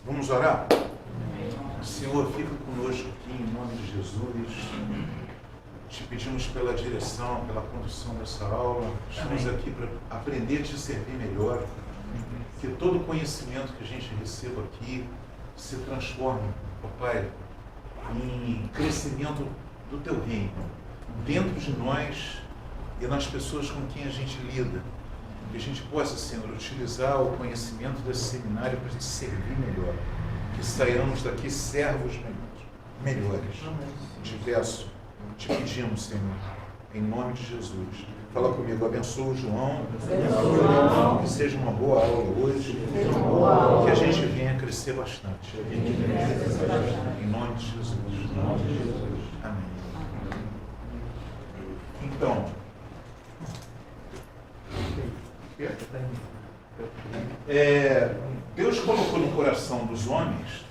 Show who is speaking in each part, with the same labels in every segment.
Speaker 1: Vamos orar? Senhor, fica conosco aqui em nome de Jesus. Te pedimos pela direção, pela condução dessa aula. Estamos aqui para aprender a te servir melhor. Que todo conhecimento que a gente receba aqui se transforme, Pai, em crescimento do Teu reino, dentro de nós e nas pessoas com quem a gente lida. Que a gente possa, Senhor, utilizar o conhecimento desse seminário para te servir melhor. Que saiamos daqui servos melhores. Te peço, te pedimos, Senhor, em nome de Jesus. Fala comigo, abençoa o João. Que seja uma boa aula hoje. Que a gente venha crescer bastante. Em nome de Jesus. Amém. Então, Deus colocou no coração dos homens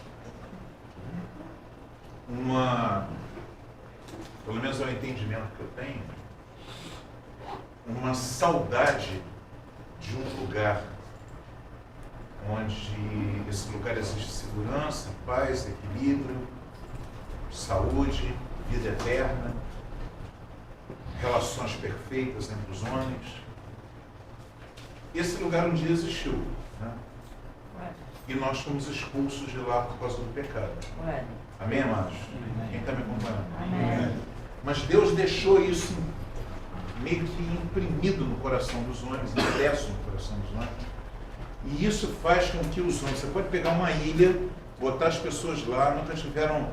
Speaker 1: pelo menos é o entendimento que eu tenho, uma saudade de um lugar onde esse lugar existe segurança, paz, equilíbrio, saúde, vida eterna, relações perfeitas entre os homens. Esse lugar um dia existiu, né? E nós fomos expulsos de lá por causa do pecado. Amém, amados? Quem está me acompanhando? Amém. Mas Deus deixou isso meio que imprimido no coração dos homens, impresso no coração dos homens. E isso faz com que os homens, você pode pegar uma ilha, botar as pessoas lá, nunca tiveram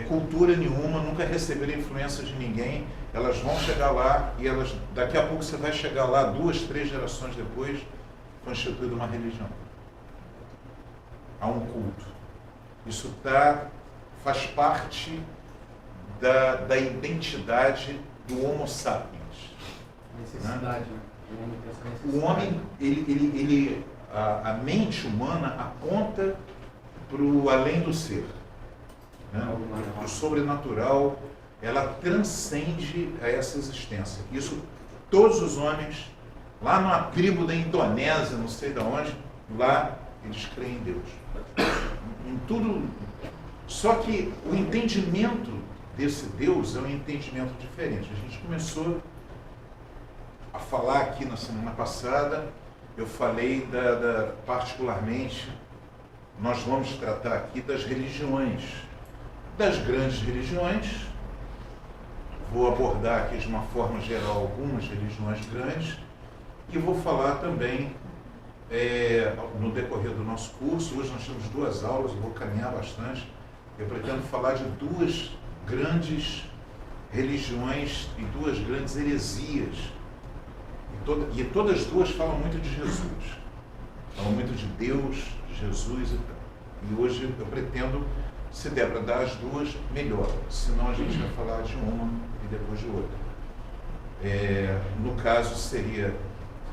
Speaker 1: cultura nenhuma, nunca receberam influência de ninguém, elas vão chegar lá e daqui a pouco você vai chegar lá, 2, 3 gerações depois, constituída uma religião. Há um culto. Isso faz parte da identidade do Homo sapiens.
Speaker 2: Necessidade.
Speaker 1: Né? O homem, a mente humana aponta para o além do ser. Né? O sobrenatural, ela transcende a essa existência. Isso, todos os homens, lá numa tribo da Indonésia, não sei de onde, lá eles creem em Deus. Em tudo. Só que o entendimento desse Deus é um entendimento diferente. A gente começou a falar aqui na semana passada, eu falei particularmente, nós vamos tratar aqui das religiões, das grandes religiões. Vou abordar aqui de uma forma geral algumas religiões grandes e vou falar também no decorrer do nosso curso. Hoje nós temos 2 aulas, eu vou caminhar bastante. Eu pretendo falar de 2 grandes religiões e 2 grandes heresias. E todas as 2 falam muito de Jesus. Falam muito de Deus, de Jesus e tal. E hoje eu pretendo, se der para dar as 2, melhor. Senão a gente vai falar de uma e depois de outra. No caso seria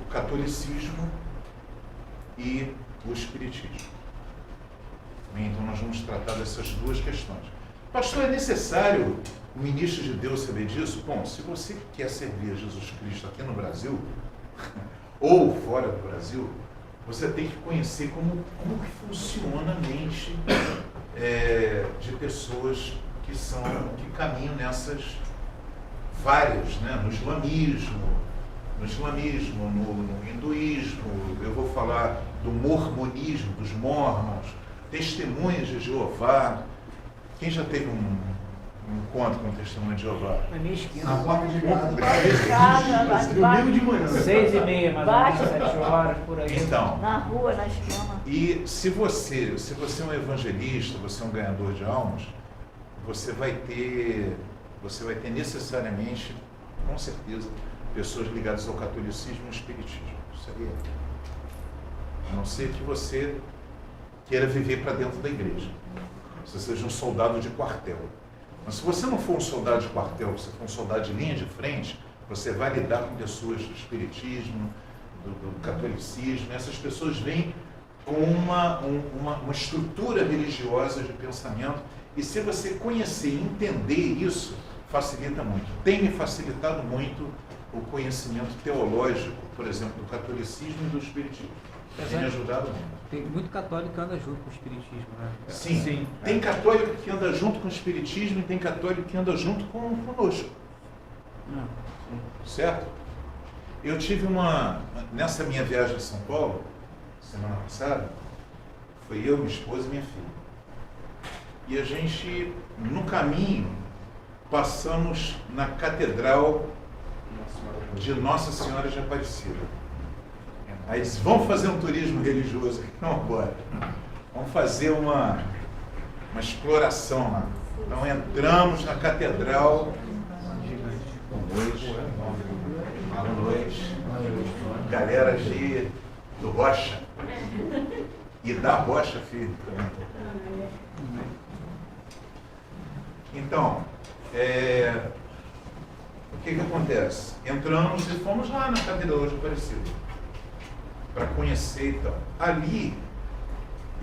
Speaker 1: o catolicismo e o espiritismo. Então nós vamos tratar dessas 2 questões. Pastor, é necessário o ministro de Deus saber disso? Bom, se você quer servir a Jesus Cristo aqui no Brasil, ou fora do Brasil, você tem que conhecer como que funciona a mente de pessoas que caminham nessas várias, né? No islamismo, no hinduísmo, eu vou falar do mormonismo, dos mormons, testemunhas de Jeová. Quem já teve um encontro com o testemunho de Jeová?
Speaker 2: Na minha esquina.
Speaker 3: Na porta de casa.
Speaker 2: Domingo de manhã. 6h30, mais ou menos, 7 horas, por aí.
Speaker 1: Então,
Speaker 4: Na rua, na esquina.
Speaker 1: e se você é um evangelista, você é um ganhador de almas, você vai ter necessariamente, com certeza, pessoas ligadas ao catolicismo e ao espiritismo. Isso aí a não ser que você queira viver para dentro da igreja. Você seja um soldado de quartel. Mas se você não for um soldado de quartel, você for um soldado de linha de frente, você vai lidar com pessoas do espiritismo, do catolicismo. Essas pessoas vêm com uma estrutura religiosa de pensamento. E se você conhecer e entender isso, facilita muito. Tem me facilitado muito o conhecimento teológico, por exemplo, do catolicismo e do espiritismo. Tem me ajudado muito.
Speaker 4: Tem muito católico que anda junto com o espiritismo, né?
Speaker 1: Sim. Tem católico que anda junto com o espiritismo e tem católico que anda junto conosco. Certo? Eu tive nessa minha viagem a São Paulo, semana passada, foi eu, minha esposa e minha filha. E a gente, no caminho, passamos na Catedral de Nossa Senhora de Aparecida. Aí disse, vamos fazer um turismo religioso aqui. Não, bora. Vamos fazer uma exploração lá. Então entramos na Catedral. Boa noite. Galera do Rocha. E da Rocha, filho. Então, o que acontece? Entramos e fomos lá na Catedral de Aparecida para conhecer e tal. Ali,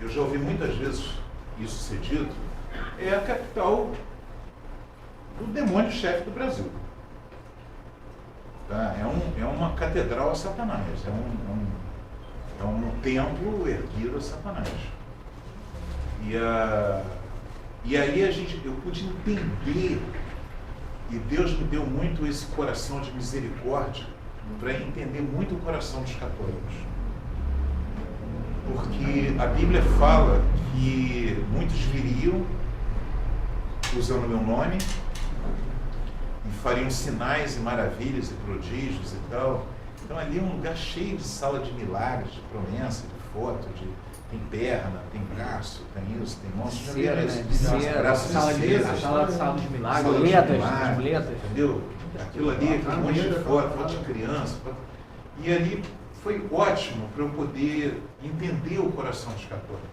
Speaker 1: eu já ouvi muitas vezes isso ser dito, é a capital do demônio-chefe do Brasil. Tá? É uma catedral a Satanás, é um templo erguido a Satanás. E aí eu pude entender, e Deus me deu muito esse coração de misericórdia para entender muito o coração dos católicos. Porque a Bíblia fala que muitos viriam usando o meu nome e fariam sinais e maravilhas e prodígios e tal. Então ali é um lugar cheio de sala de milagres, de promessa, de foto, tem perna, tem braço, tem isso, tem monstro de
Speaker 4: cera,
Speaker 1: isso.
Speaker 4: De cera, sala de milagres, muletas,
Speaker 1: entendeu? Aquilo ali, aquele monte de foto de criança. E ali foi ótimo para eu poder entender o coração dos católicos.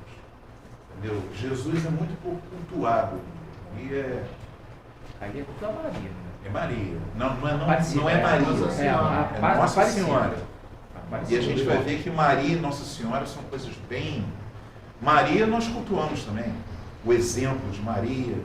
Speaker 1: Entendeu? Jesus é muito pouco cultuado. E
Speaker 4: ali é culto a Maria, né?
Speaker 1: É Maria. Não é Maria.
Speaker 4: É
Speaker 1: Nossa Senhora. E a gente vai ver que Maria e Nossa Senhora são coisas bem... Maria nós cultuamos também. O exemplo de Maria.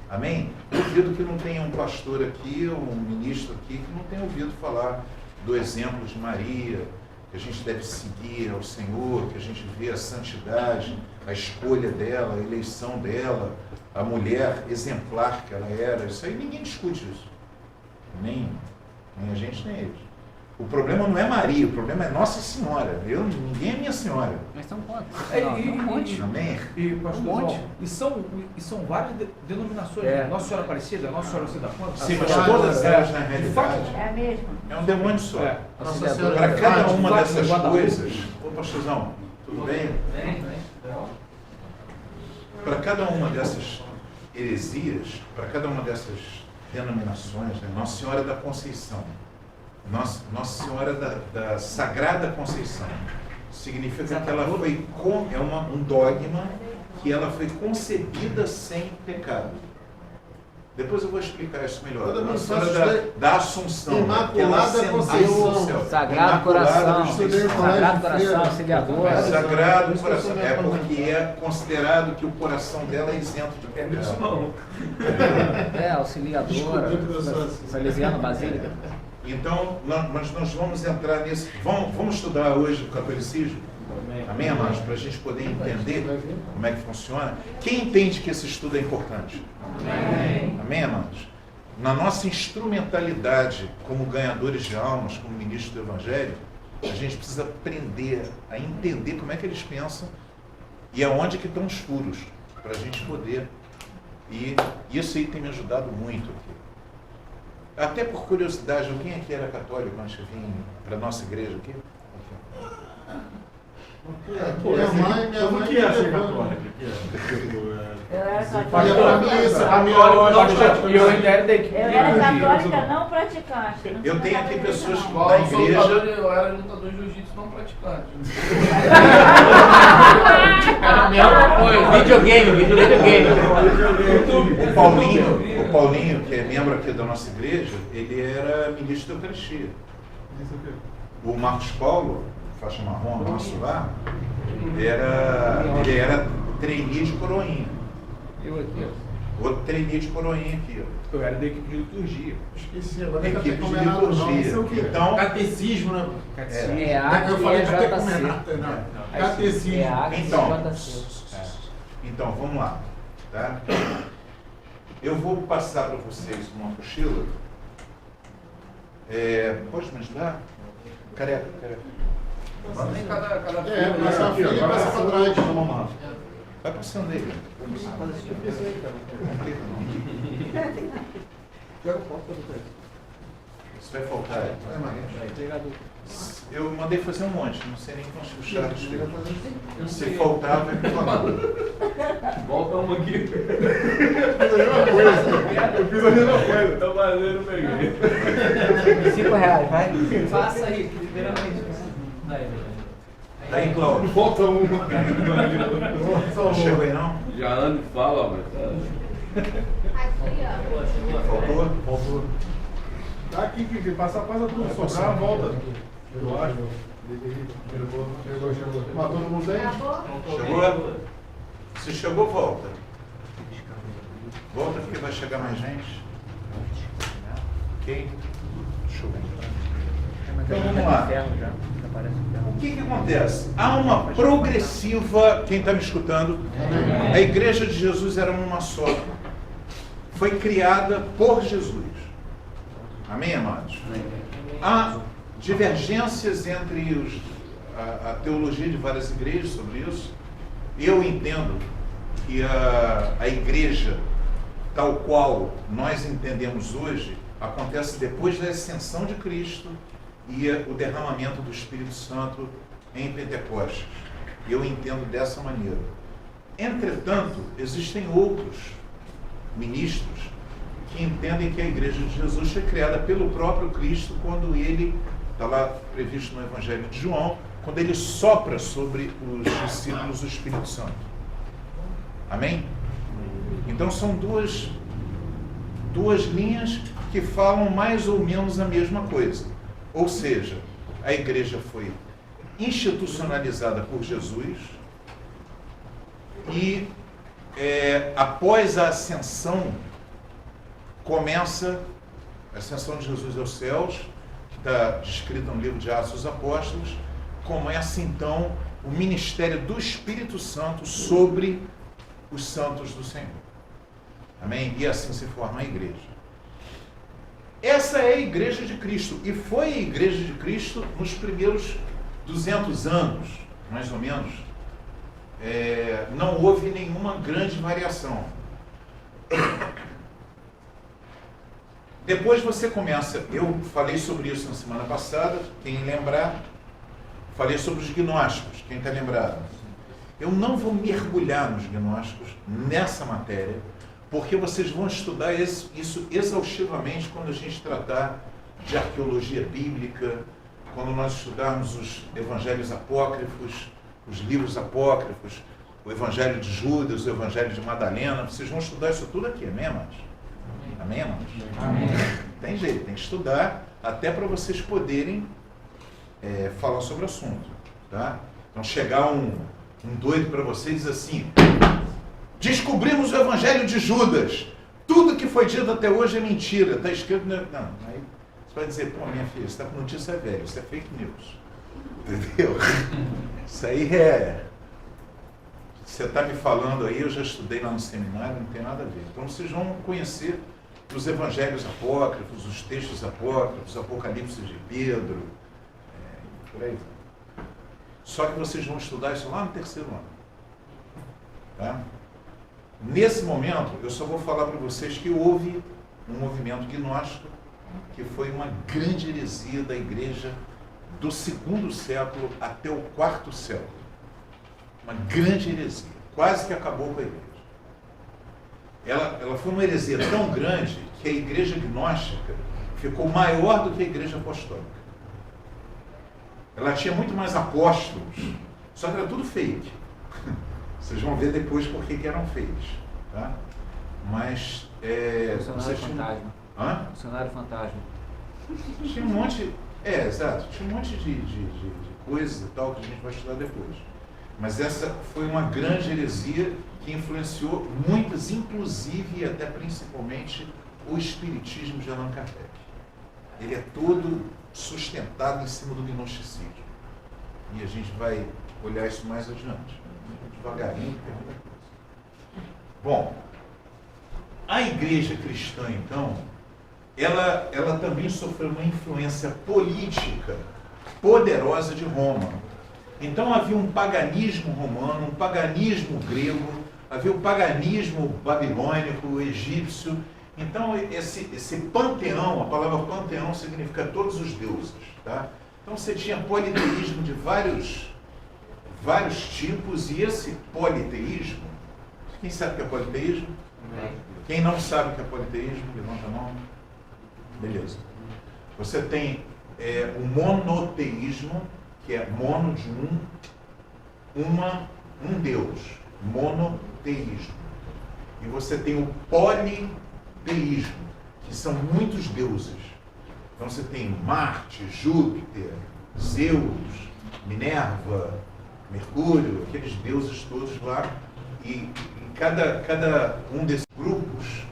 Speaker 1: Amém? Duvido que não tenha um pastor aqui, ou um ministro aqui, que não tenha ouvido falar do exemplo de Maria, que a gente deve seguir ao Senhor, que a gente vê a santidade, a escolha dela, a eleição dela, a mulher exemplar que ela era. Isso aí ninguém discute isso. Nem a gente, nem eles. O problema não é Maria, o problema é Nossa Senhora. Ninguém é minha senhora.
Speaker 4: Mas são quantos?
Speaker 2: Um monte.
Speaker 1: Amém?
Speaker 2: E, pastor, e são várias denominações. Nossa Senhora Aparecida, Nossa Senhora Cida Ponta.
Speaker 1: Sim, mas todas elas, na realidade,
Speaker 3: É a mesma.
Speaker 1: é um demônio só.
Speaker 4: Nossa Senhora.
Speaker 1: Para cada uma dessas coisas... Ô, pastorzão, tudo bem? Para cada uma dessas heresias, para cada uma dessas denominações, né? Nossa Senhora da Conceição, Nossa Senhora da Sagrada Conceição, significa que ela foi um dogma que ela foi concebida sem pecado. Depois eu vou explicar isso melhor. Nossa Senhora da Assunção,
Speaker 5: Imaculada Conceição,
Speaker 4: Sagrado Coração, Sagrado Coração, Auxiliadora.
Speaker 1: Sagrado Coração, porque é considerado que o coração dela é isento de pecado.
Speaker 4: Auxiliadora, Salesiana, Basílica.
Speaker 1: Então, nós vamos entrar nisso. Vamos estudar hoje o catolicismo? Amém, amados? Para a gente poder entender como é que funciona. Quem entende que esse estudo é importante? Amém, amados? Na nossa instrumentalidade como ganhadores de almas, como ministros do Evangelho, a gente precisa aprender a entender como é que eles pensam e aonde que estão os furos, para a gente poder. E isso aí tem me ajudado muito aqui. Até por curiosidade, quem aqui era católico antes de vir para a nossa igreja aqui?
Speaker 5: Minha mãe
Speaker 2: que é ser católica?
Speaker 3: Eu era
Speaker 2: católica. Eu ainda era da equipe.
Speaker 3: Eu era católica não praticante.
Speaker 1: Eu tenho aqui pessoas que
Speaker 6: Igual
Speaker 1: na
Speaker 6: eu sou
Speaker 1: igreja...
Speaker 6: eu era lutador de jiu-jitsu não praticante. Era a mesma coisa.
Speaker 4: Videogame.
Speaker 1: O Paulinho, que é membro aqui da nossa igreja, ele era ministro da Eucaristia. O Marcos Paulo, faixa marrom nosso lá, ele era trainee de coroinha.
Speaker 4: Eu aqui,
Speaker 1: Outro treininho de coroinha aqui, ó.
Speaker 2: Eu era da equipe de liturgia.
Speaker 5: Esqueci, agora
Speaker 1: Equipe de
Speaker 5: catecumenado não sei o
Speaker 1: liturgia.
Speaker 5: que.
Speaker 1: Então,
Speaker 5: Catecismo, né?
Speaker 4: Eu falei
Speaker 5: catecumenado, não. Catecismo.
Speaker 1: então, vamos lá. Tá? Eu vou passar para vocês uma apostila. Pode me ajudar? Careca.
Speaker 6: Cada
Speaker 5: Passa a fila e passa para trás.
Speaker 1: Vai passando aí. Não Isso vai faltar. Eu mandei fazer um monte, não sei nem quantos puxados. Se faltar, vai me falar.
Speaker 6: Volta uma aqui.
Speaker 5: Eu fiz a mesma coisa.
Speaker 6: Tô fazendo, peguei.
Speaker 4: R$5, vai.
Speaker 2: Faça aí, literalmente.
Speaker 1: Daí, Cláudio.
Speaker 5: Falta uma.
Speaker 1: Não chegou aí, não?
Speaker 6: Já ando e fala, mas
Speaker 1: Faltou?
Speaker 5: Tá aqui, Kiki. Passa tudo. Sobrar, volta. Eu acho. Chegou. Matou todo mundo aí?
Speaker 1: Chegou? Se chegou, volta. Volta porque vai chegar mais gente. Ok? Show. Então vamos lá. O que acontece? Há uma progressiva, quem está me escutando, a igreja de Jesus era uma só. Foi criada por Jesus. Amém, amados? Há divergências entre a teologia de várias igrejas sobre isso. Eu entendo que a igreja, tal qual nós entendemos hoje, acontece depois da ascensão de Cristo e o derramamento do Espírito Santo em Pentecostes. Eu entendo dessa maneira. Entretanto, existem outros ministros que entendem que a Igreja de Jesus foi criada pelo próprio Cristo quando ele, está lá previsto no Evangelho de João, quando ele sopra sobre os discípulos o Espírito Santo. Amém? Então são duas linhas que falam mais ou menos a mesma coisa. Ou seja, a igreja foi institucionalizada por Jesus e após a ascensão começa a ascensão de Jesus aos céus, que está descrita no livro de Atos dos Apóstolos, começa então o ministério do Espírito Santo sobre os santos do Senhor. Amém? E assim se forma a igreja. Essa é a igreja de Cristo, e foi a igreja de Cristo nos primeiros 200 anos, mais ou menos. Não houve nenhuma grande variação. Depois você começa, eu falei sobre isso na semana passada, quem lembrar, falei sobre os gnósticos, quem está lembrado. Eu não vou mergulhar nos gnósticos nessa matéria, porque vocês vão estudar isso exaustivamente quando a gente tratar de arqueologia bíblica, quando nós estudarmos os evangelhos apócrifos, os livros apócrifos, o evangelho de Judas, o evangelho de Madalena. Vocês vão estudar isso tudo aqui, amém, amados? Amém, amados? Amém. Tem jeito, tem que estudar até para vocês poderem falar sobre o assunto, tá? Então chegar um doido para vocês e dizer assim: descobrimos o evangelho de Judas, tudo que foi dito até hoje é mentira, está escrito... Não, aí você vai dizer: pô, minha filha, você está com notícia velha, isso é fake news, entendeu? Isso aí você está me falando aí, eu já estudei lá no seminário, não tem nada a ver. Então vocês vão conhecer os evangelhos apócrifos, os textos apócrifos, Apocalipse de Pedro, por aí. Só que vocês vão estudar isso lá no terceiro ano. Tá? Nesse momento, eu só vou falar para vocês que houve um movimento gnóstico que foi uma grande heresia da igreja do 2º século até o 4º século. Uma grande heresia, quase que acabou com a igreja. Ela foi uma heresia tão grande que a igreja gnóstica ficou maior do que a igreja apostólica. Ela tinha muito mais apóstolos, só que era tudo fake. Vocês vão ver depois por que eram fakes. Tá? Mas...
Speaker 4: Funcionário fantasma.
Speaker 1: Hã?
Speaker 4: Funcionário fantasma.
Speaker 1: Tinha um monte... exato. Tinha um monte de coisas e tal que a gente vai estudar depois. Mas essa foi uma grande heresia que influenciou muitas, inclusive e até principalmente o espiritismo de Allan Kardec. Ele é todo sustentado em cima do gnosticismo. E a gente vai olhar isso mais adiante. Devagarinho, tem muita coisa. Bom, a igreja cristã, então, ela também sofreu uma influência política poderosa de Roma. Então havia um paganismo romano, um paganismo grego, havia o paganismo babilônico, egípcio. Então esse panteão, a palavra panteão significa todos os deuses, tá? Então você tinha politeísmo de vários tipos, e esse politeísmo, quem sabe o que é politeísmo? Quem não sabe o que é politeísmo, levanta a mão. Beleza. Você tem o monoteísmo, que é mono de um Deus, monoteísmo. E você tem o politeísmo, que são muitos deuses. Então você tem Marte, Júpiter, Zeus, Minerva, Mercúrio, aqueles deuses todos lá. E cada um desses grupos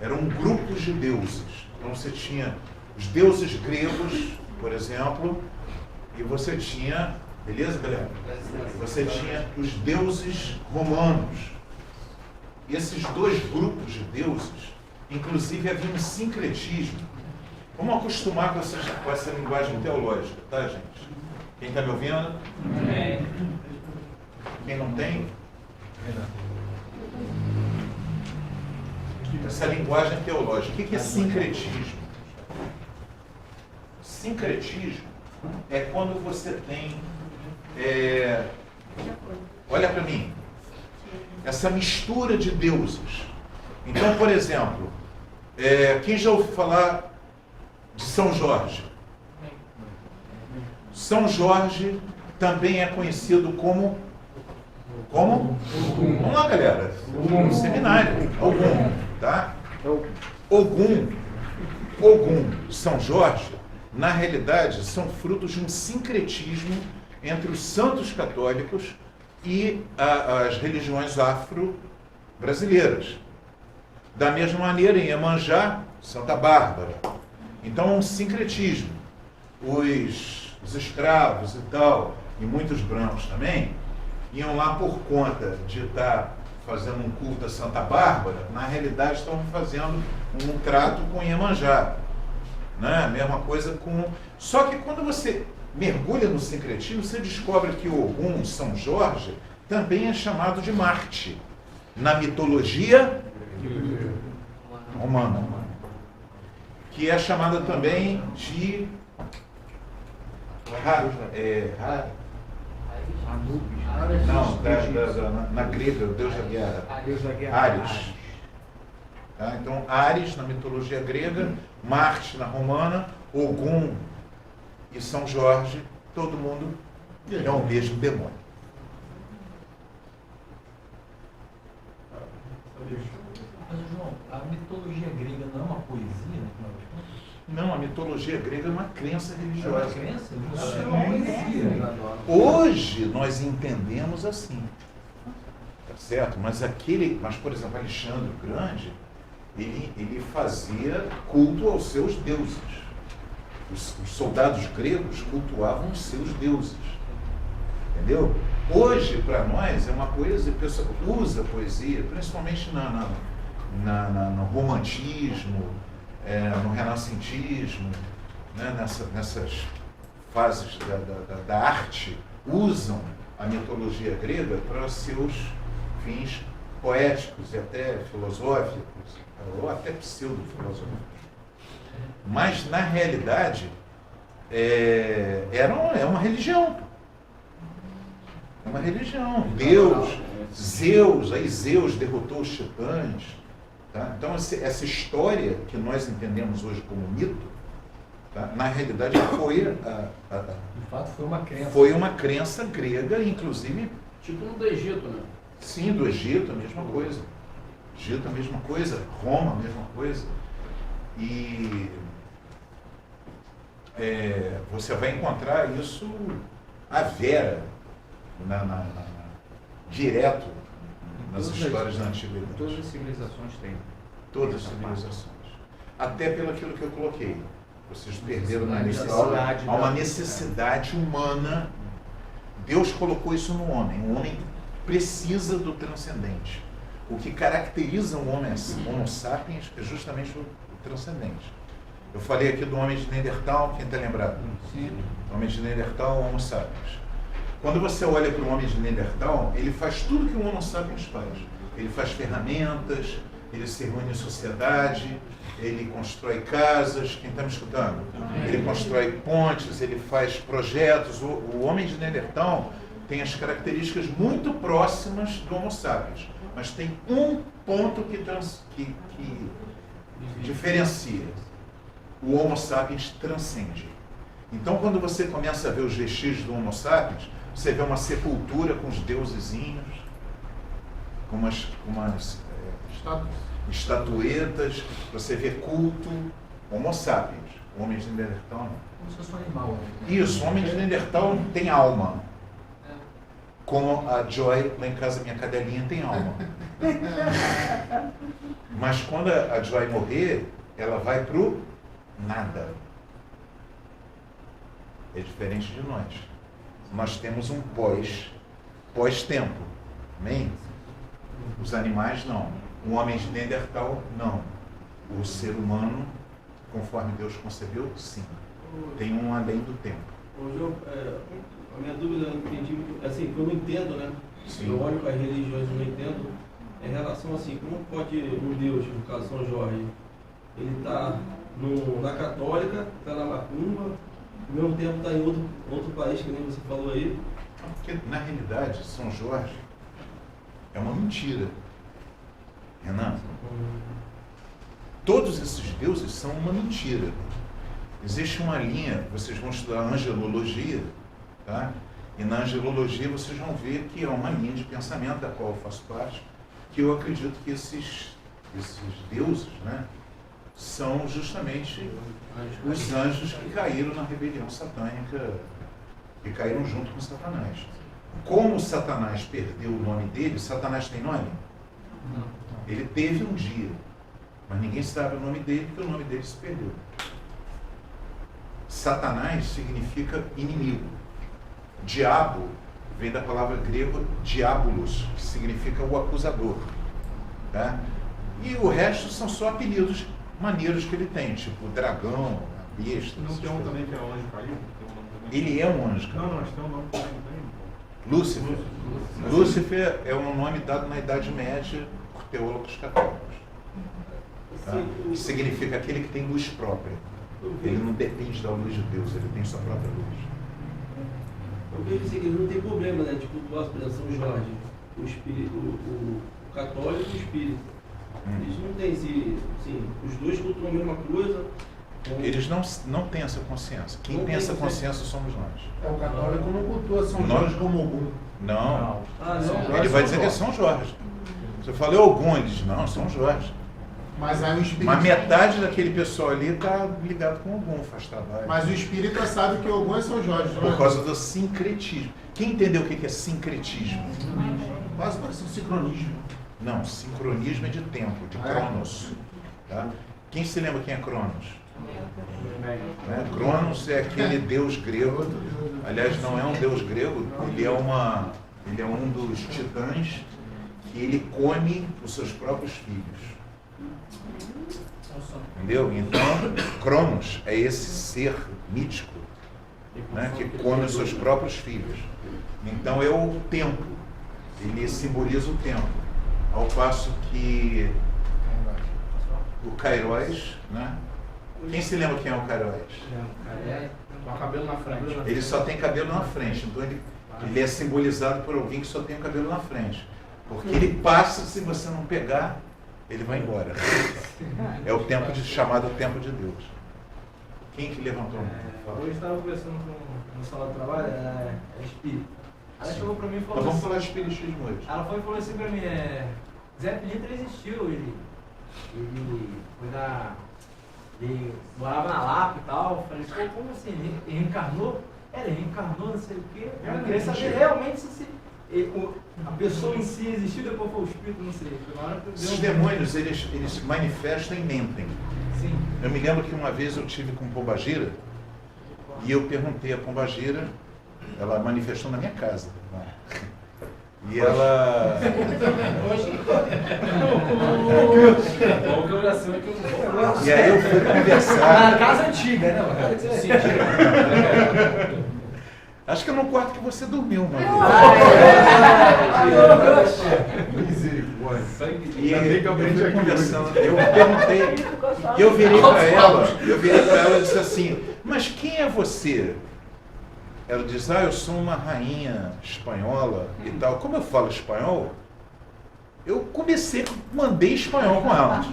Speaker 1: eram grupos de deuses. Então você tinha os deuses gregos, por exemplo, e você tinha, beleza, galera? Você tinha os deuses romanos. E esses dois grupos de deuses, inclusive, havia um sincretismo. Vamos acostumar com essa linguagem teológica, tá, gente? Quem está me ouvindo? Quem não tem? Essa linguagem teológica. O que é sincretismo? Sincretismo é quando você tem, olha para mim, essa mistura de deuses. Então, por exemplo, quem já ouviu falar de São Jorge? São Jorge também é conhecido como? Vamos lá, galera. Um seminário. Ogum, tá? Ogum, São Jorge, na realidade, são frutos de um sincretismo entre os santos católicos e as religiões afro-brasileiras. Da mesma maneira, em Iemanjá, Santa Bárbara. Então, um sincretismo. Os escravos e tal, e muitos brancos também, iam lá por conta de estar fazendo um culto a Santa Bárbara, na realidade estavam fazendo um trato com Iemanjá. Né? A mesma coisa com... Só que quando você mergulha no sincretismo, você descobre que o Ogum, São Jorge, também é chamado de Marte, na mitologia romana, que é chamada também de na grega, o deus da guerra, Ares. Tá? Então, Ares na mitologia grega, Marte na romana, Ogum e São Jorge, todo mundo é o mesmo demônio.
Speaker 2: Mas, João, a mitologia grega não é uma poesia, né?
Speaker 1: Não, a mitologia grega é uma crença religiosa.
Speaker 2: É uma crença? É uma poesia.
Speaker 1: Hoje nós entendemos assim. Tá certo? Mas por exemplo, Alexandre o Grande, ele fazia culto aos seus deuses. Os soldados gregos cultuavam os seus deuses. Entendeu? Hoje, para nós, é uma poesia, a pessoa usa poesia, principalmente no romantismo, no renascentismo, né? Nessas fases da arte, usam a mitologia grega para seus fins poéticos e até filosóficos, ou até pseudo-filosóficos. Mas, na realidade, é uma religião. É uma religião. Zeus derrotou os titãs. Tá? Então, essa história que nós entendemos hoje como mito, tá? Na realidade foi
Speaker 2: de fato, foi uma crença.
Speaker 1: Foi uma crença grega, inclusive...
Speaker 6: Tipo no do Egito, né?
Speaker 1: Sim, do Egito, a mesma coisa. Egito, a mesma coisa. Roma, a mesma coisa. E você vai encontrar isso à vera, direto nas histórias da antiguidade.
Speaker 2: Todas as civilizações têm.
Speaker 1: Todas as civilizações. Até pelo aquilo que eu coloquei. Vocês perderam na
Speaker 2: necessidade
Speaker 1: há uma necessidade humana. Deus colocou isso no homem. O homem precisa do transcendente. O que caracteriza o homem Homo sapiens é justamente o transcendente. Eu falei aqui do homem de Neandertal, quem está lembrado?
Speaker 2: Sim.
Speaker 1: O homem de Neandertal, o Homo sapiens. Quando você olha para o homem de Neandertal, ele faz tudo que o Homo sapiens faz. Ele faz ferramentas, ele se reúne em sociedade, ele constrói casas, quem está me escutando? Ele constrói pontes, ele faz projetos. O homem de Neandertal tem as características muito próximas do Homo sapiens, mas tem um ponto que diferencia. O Homo sapiens transcende. Então, quando você começa a ver os vestígios do Homo sapiens, você vê uma sepultura com os deusezinhos, com umas estatuetas, você vê culto. Homo sapiens. O homem de Neandertal não.
Speaker 4: Como se fosse um animal.
Speaker 1: Isso, o homem de Neandertal tem alma. Como a Joy, lá em casa, minha cadelinha, tem alma. Mas quando a Joy morrer, ela vai pro nada. É diferente de nós. Nós temos um pós-tempo. Amém? Os animais não. O homem de Neandertal não. O ser humano, conforme Deus concebeu, sim. Tem um além do tempo.
Speaker 7: Ô, João, a minha dúvida, eu entendi, assim, que eu não entendo, né?
Speaker 1: Sim.
Speaker 7: Eu olho para as religiões e não entendo, em relação assim, como pode um Deus, no caso São Jorge, ele está na católica, está na macumba, ao mesmo tempo está em outro país, que nem você falou aí.
Speaker 1: Porque, na realidade, São Jorge é uma mentira. Renan, todos esses deuses são uma mentira. Existe uma linha, vocês vão estudar angelologia, tá? E na angelologia vocês vão ver que é uma linha de pensamento da qual eu faço parte, que eu acredito que esses deuses, né, são justamente os anjos que caíram na rebelião satânica, que caíram junto com Satanás. Como Satanás perdeu o nome dele, Satanás tem nome?
Speaker 2: Não.
Speaker 1: Ele teve um dia, mas ninguém sabe o nome dele, porque o nome dele se perdeu. Satanás significa inimigo. Diabo vem da palavra grega diabolos, que significa o acusador. Tá? E o resto são só apelidos maneiros que ele tem, tipo dragão, besta.
Speaker 5: Não tem um também que é o anjo caído?
Speaker 1: Ele é um anjo.
Speaker 5: Não, mas tem um nome também, não tem?
Speaker 1: Lúcifer. Lúcifer é um nome dado na Idade Média por teólogos católicos. Tá? Que significa aquele que tem luz própria. Ele não depende da luz de Deus, ele tem sua própria luz.
Speaker 7: Eu vejo assim, que não tem problema, né? Tipo, por exemplo, São Jorge, o espírito, o católico e o espírito. Eles não têm esse, assim, os dois cultuam a mesma coisa.
Speaker 1: Eles não têm essa consciência. Quem tem essa consciência somos nós.
Speaker 5: O católico não cultua São
Speaker 1: Nós-
Speaker 5: Jorge como Ogum.
Speaker 1: Não.
Speaker 7: Ah,
Speaker 5: São
Speaker 7: não.
Speaker 5: Jorge.
Speaker 1: Ele vai dizer que é São Jorge. Você fala, é Ogum, ele diz, não, São Jorge.
Speaker 5: Mas aí o espírito.
Speaker 1: Mas metade daquele pessoal ali está ligado com Ogum, faz trabalho.
Speaker 5: Mas o espírita sabe que Ogum é São Jorge, não é?
Speaker 1: Por causa do sincretismo. Quem entendeu o que é sincretismo?
Speaker 5: Quase parece um sincronismo.
Speaker 1: Não, sincronismo é de tempo, de Cronos. Tá? Quem se lembra quem é Cronos? Né? Cronos é aquele deus grego. Aliás, não é um deus grego, ele é um dos titãs que ele come os seus próprios filhos. Entendeu? Então, Cronos é esse ser mítico, né, que come os seus próprios filhos. Então é o tempo. Ele simboliza o tempo. Ao passo que o Kairos, né? Quem se lembra quem é o Kairos?
Speaker 4: Com o cabelo na frente.
Speaker 1: Ele só tem cabelo na frente, então ele é simbolizado por alguém que só tem o cabelo na frente. Porque ele passa, se você não pegar, ele vai embora. É o tempo chamado tempo de Deus. Quem que levantou a mão? Fala.
Speaker 4: Hoje estava conversando no salão de trabalho, é espírito. Ela chegou pra mim e
Speaker 1: Nós
Speaker 4: falou
Speaker 1: vamos
Speaker 4: assim,
Speaker 1: falar de espiritismo hoje.
Speaker 4: ela foi e falou assim pra mim, Zé Pilintra existiu, ele foi ele morava na Lapa e tal. Eu falei, pô, como assim? Ele reencarnou? Ele reencarnou, não sei o quê. Eu queria saber realmente se a pessoa em si existiu, depois foi o espírito, não sei.
Speaker 1: Esses demônios, eles se manifestam e mentem.
Speaker 2: Sim.
Speaker 1: Eu me lembro que uma vez eu tive com Pombagira e eu perguntei a Pombagira, ela manifestou na minha casa. E ela...
Speaker 6: Bom que eu já sei que eu não vou.
Speaker 1: E aí eu fui conversar...
Speaker 2: Na casa antiga, né? Sim.
Speaker 1: Acho que é no quarto que você dormiu, mano. E eu fui conversando, eu perguntei, eu virei para ela e disse assim, mas quem é você? Ela diz, eu sou uma rainha espanhola e tal. Como eu falo espanhol, eu mandei espanhol com ela.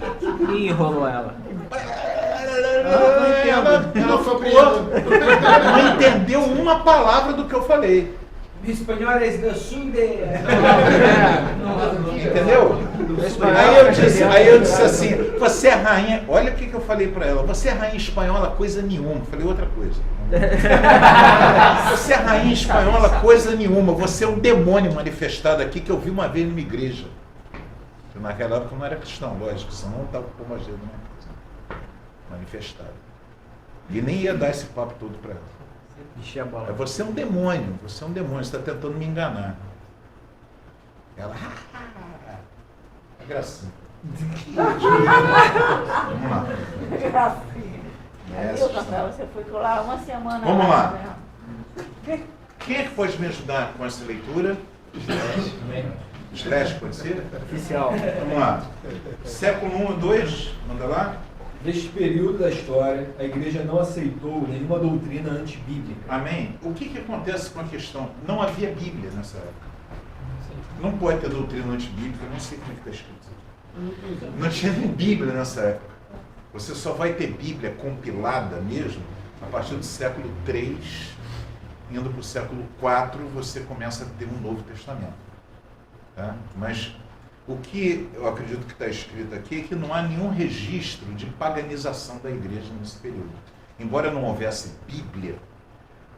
Speaker 8: E enrolou ela.
Speaker 1: Ela não entendeu uma palavra do que eu falei.
Speaker 4: Mi espanhol é do sul de...
Speaker 1: Entendeu? Aí eu disse assim, você é rainha, olha o que eu falei para ela, você é rainha espanhola coisa nenhuma, falei outra coisa. Você é rainha espanhola coisa nenhuma, você é um demônio manifestado aqui que eu vi uma vez numa igreja. Naquela época eu não era cristão, lógico, senão eu estava com o Pombagira na minha casa. Manifestado. E nem ia dar esse papo todo para ela.
Speaker 8: Encher a bola.
Speaker 1: Você é um demônio, você está tentando me enganar. Ela, gracinha. Vamos lá.
Speaker 3: Viu, Rafael? Você foi lá uma semana.
Speaker 1: Vamos lá. Quem é que pode me ajudar com essa leitura? Slash, pode ser?
Speaker 8: Oficial.
Speaker 1: Vamos lá. Século 1 e 2, manda lá.
Speaker 2: Neste período da história, a igreja não aceitou nenhuma doutrina antibíblica.
Speaker 1: Amém? O que acontece com a questão? Não havia Bíblia nessa época. Não pode ter doutrina antibíblica, eu não sei como é que está escrito isso. Não tinha nem Bíblia nessa época. Você só vai ter Bíblia compilada mesmo a partir do século 3, indo para o século 4, você começa a ter um Novo Testamento. Tá? Mas o que eu acredito que está escrito aqui é que não há nenhum registro de paganização da igreja nesse período. Embora não houvesse Bíblia,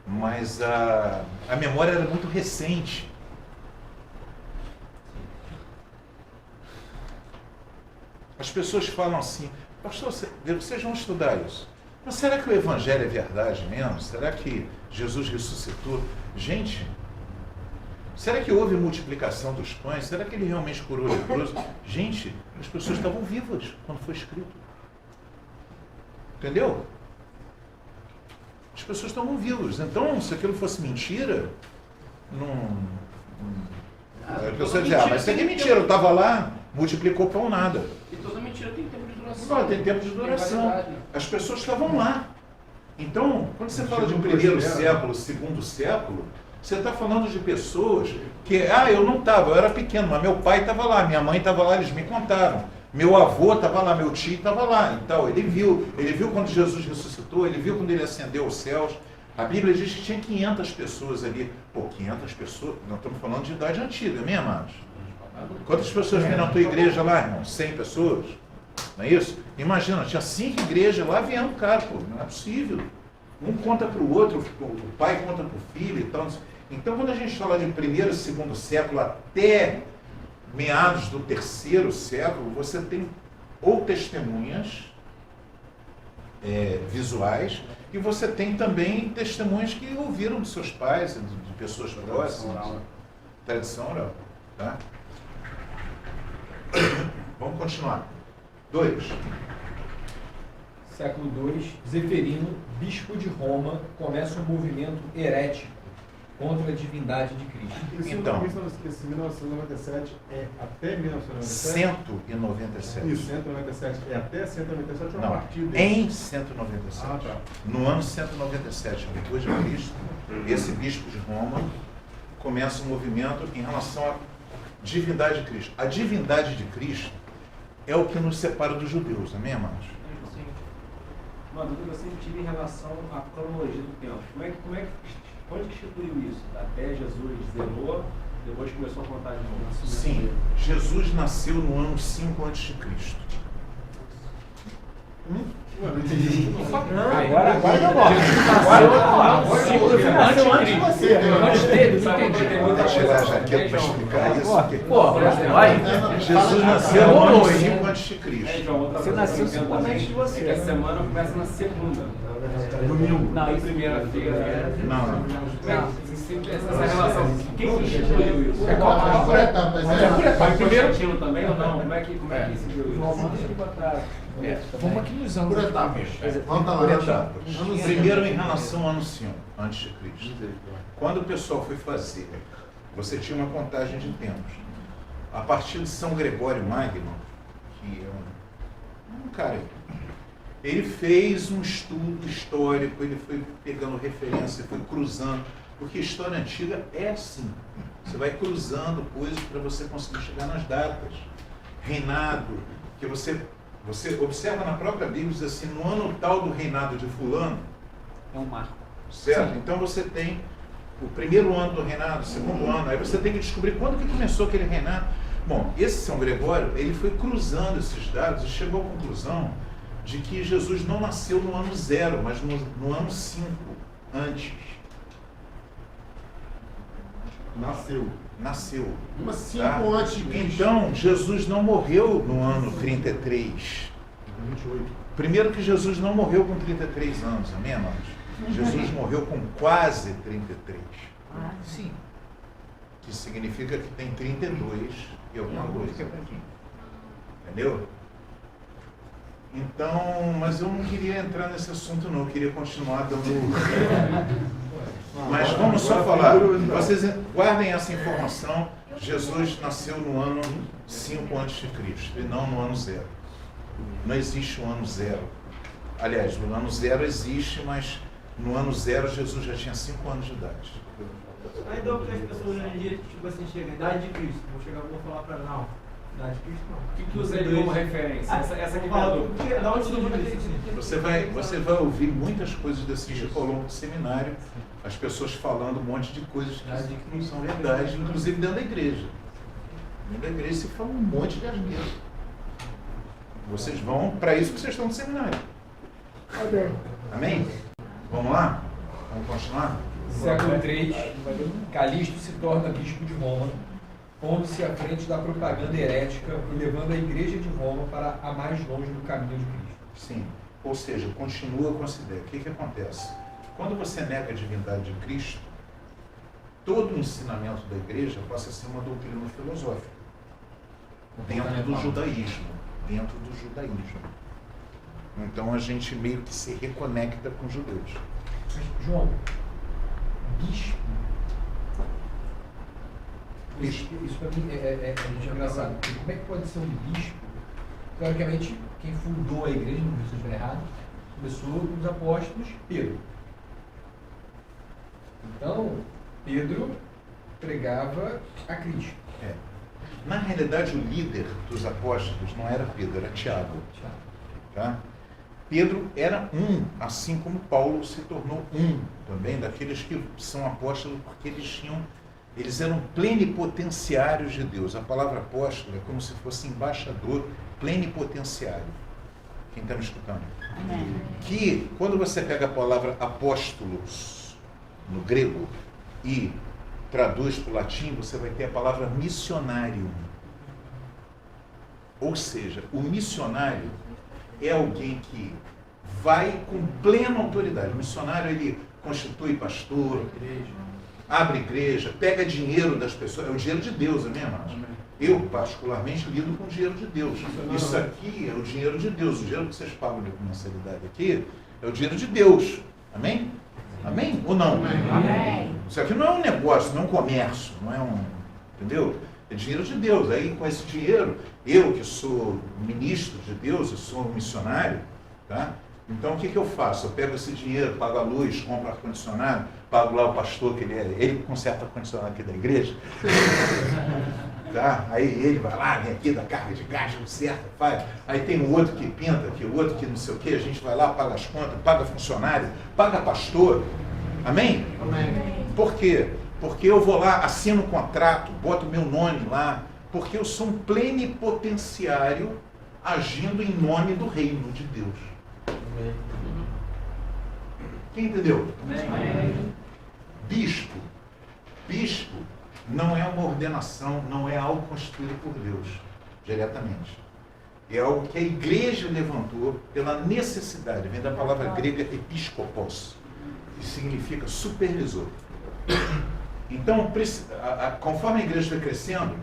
Speaker 1: mas a memória era muito recente. As pessoas falam assim, pastor, vocês vão estudar isso. Mas será que o evangelho é verdade mesmo? Será que Jesus ressuscitou? Gente, será que houve multiplicação dos pães? Será que ele realmente curou o leproso? Gente, as pessoas estavam vivas quando foi escrito. Entendeu? As pessoas estavam vivas. Então, se aquilo fosse mentira, a pessoa dizia, mas isso aqui é mentira, eu estava lá, multiplicou pão nada.
Speaker 6: E toda mentira tem tempo de duração.
Speaker 1: Não, tem tempo de duração. As pessoas estavam lá. Então, quando você fala de primeiro século, segundo século, você está falando de pessoas que, eu não estava, eu era pequeno, mas meu pai estava lá, minha mãe estava lá, eles me contaram. Meu avô estava lá, meu tio estava lá. Então, ele viu quando Jesus ressuscitou, ele viu quando ele ascendeu aos céus. A Bíblia diz que tinha 500 pessoas ali. 500 pessoas, nós estamos falando de idade antiga, né, amados? Quantas pessoas vêm na tua igreja lá, irmão? 100 pessoas? Não é isso? Imagina, tinha 5 igrejas lá vendo, cara, não é possível. Um conta para o outro, o pai conta para o filho e tal. Então, quando a gente fala de primeiro e segundo século até meados do terceiro século, você tem ou testemunhas visuais, e você tem também testemunhas que ouviram dos seus pais, de pessoas próximas. Tradição oral. Tá? Vamos continuar. 2.
Speaker 2: Século 2, Zeferino, bispo de Roma, começa um movimento herético contra a divindade de Cristo.
Speaker 1: Então,
Speaker 5: esse 1997 é até 1997?
Speaker 1: 197.
Speaker 5: Isso, 197 é até 197 ou a
Speaker 1: Não,
Speaker 5: partir dele?
Speaker 1: em 197.
Speaker 5: Tá.
Speaker 1: No ano 197, depois de Cristo, esse bispo de Roma começa um movimento em relação à divindade de Cristo. A divindade de Cristo é o que nos separa dos judeus, amém, amados?
Speaker 9: Uma dúvida que eu sempre tive em relação à cronologia do tempo. Onde que instituiu isso? Até Jesus zerou, depois começou a contar de novo?
Speaker 1: Sim, Jesus nasceu no ano 5 a.C.
Speaker 5: Ué, não entendi.
Speaker 2: Agora não morre.
Speaker 5: Nasceu antes de você.
Speaker 2: Antes dele, não entendi.
Speaker 1: Tirar a jaqueta para explicar isso. porque Jesus
Speaker 2: Fala,
Speaker 1: nasceu
Speaker 2: boa
Speaker 1: no ano
Speaker 2: noite.
Speaker 1: 5 a.C.
Speaker 9: Você nasceu 5 antes de você. Que a semana começa na segunda.
Speaker 5: Domingo.
Speaker 9: Não, em primeira-feira.
Speaker 1: Não.
Speaker 9: Essa relação. Quem instituiu isso?
Speaker 5: Por etapa.
Speaker 9: Primeiro também ou não? Como é que se viu isso?
Speaker 2: Vamos aqui nos anos.
Speaker 5: Por etapas. Vamos lá,
Speaker 1: Por etapas. Primeiro em relação ao ano 5 a.C. Quando o pessoal foi fazer, você tinha uma contagem de tempos. A partir de São Gregório Magno, que é um cara, ele fez um estudo histórico, ele foi pegando referência, foi cruzando, porque a história antiga é assim. Você vai cruzando coisas para você conseguir chegar nas datas. Reinado, que você observa na própria Bíblia, diz assim, no ano tal do reinado de fulano,
Speaker 8: É um marco.
Speaker 1: certo? Então você tem o primeiro ano do reinado, o segundo ano, aí você tem que descobrir quando que começou aquele reinado. Bom, esse São Gregório, ele foi cruzando esses dados e chegou à conclusão de que Jesus não nasceu no ano 0, mas no ano 5, antes. Nasceu.
Speaker 5: Mas 5
Speaker 1: Tá?
Speaker 5: antes de Cristo.
Speaker 1: Então, Jesus não morreu no ano 33.
Speaker 5: 28.
Speaker 1: Primeiro que Jesus não morreu com 33 anos, amém, amados? Jesus morreu com quase 33.
Speaker 2: Sim.
Speaker 1: Que significa que tem 32 e alguma coisa. Entendeu? Então, mas eu não queria entrar nesse assunto não, eu queria continuar dando... Mas vamos só falar, vocês guardem essa informação, Jesus nasceu no ano 5 a.C. e não no ano 0. Não existe um ano 0. Aliás, no ano 0 existe, mas no ano 0 Jesus já tinha 5 anos de idade.
Speaker 4: Aí então que as pessoas hoje em dia, tipo assim, chegam, idade de Cristo, vou falar pra não, idade de Cristo não.
Speaker 9: O que usa ele como referência? Essa aqui
Speaker 4: Fala,
Speaker 9: é
Speaker 4: porque da onde surgiu isso?
Speaker 1: Você vai ouvir muitas coisas desse tipo ao longo do seminário, as pessoas falando um monte de coisas que não são verdade, inclusive dentro da igreja. Dentro da igreja se fala um monte de asneira. Vocês vão, para isso que vocês estão no seminário. Amém? Vamos lá? Vamos continuar?
Speaker 2: Século III, Calixto se torna bispo de Roma, pondo-se à frente da propaganda herética e levando a igreja de Roma para a mais longe do caminho de Cristo.
Speaker 1: Sim. Ou seja, continua com essa ideia. O que acontece? Quando você nega a divindade de Cristo, todo o ensinamento da igreja passa a ser uma doutrina filosófica. Dentro do judaísmo. Dentro do judaísmo. Então a gente meio que se reconecta com os judeus.
Speaker 2: Mas, João, bispo. Isso para mim é muito engraçado. Porque como é que pode ser um bispo? Teoricamente, quem fundou a igreja, não sei se eu estiver errado, começou com os apóstolos Pedro. Então, Pedro pregava a Cristo.
Speaker 1: Na realidade, o líder dos apóstolos não era Pedro, era Tiago. Tá? Pedro era um, assim como Paulo se tornou um também, daqueles que são apóstolos, porque eles eram plenipotenciários de Deus. A palavra apóstolo é como se fosse embaixador plenipotenciário. Quem está me escutando?
Speaker 3: Amém.
Speaker 1: Que, quando você pega a palavra apóstolos no grego e traduz para o latim, você vai ter a palavra missionário. Ou seja, o missionário é alguém que vai com plena autoridade. O missionário, ele constitui pastor, abre igreja, pega dinheiro das pessoas. É o dinheiro de Deus, amém, amados? Eu, particularmente, lido com o dinheiro de Deus. Isso aqui é o dinheiro de Deus. O dinheiro que vocês pagam de mensalidade aqui é o dinheiro de Deus. Amém? Amém? Ou não?
Speaker 3: Amém.
Speaker 1: Isso aqui não é um negócio, não é um comércio, não é um... Entendeu? É dinheiro de Deus. Aí, com esse dinheiro, eu que sou ministro de Deus, eu sou um missionário, tá? Então, o que eu faço? Eu pego esse dinheiro, pago a luz, compro ar-condicionado, pago lá o pastor, que ele conserta o ar-condicionado aqui da igreja. Tá? Aí ele vai lá, vem aqui, dá carga de gás, conserta, faz. Aí tem o outro que pinta, que o outro que não sei o quê, a gente vai lá, paga as contas, paga funcionário, paga pastor. Amém?
Speaker 5: Amém.
Speaker 1: Por quê? Porque eu vou lá, assino um contrato, boto meu nome lá, porque eu sou um plenipotenciário agindo em nome do reino de Deus. Quem entendeu? Bispo não é uma ordenação, não é algo constituído por Deus, diretamente. É algo que a igreja levantou pela necessidade, vem da palavra grega episkopos, que significa supervisor. Então, conforme a igreja foi crescendo,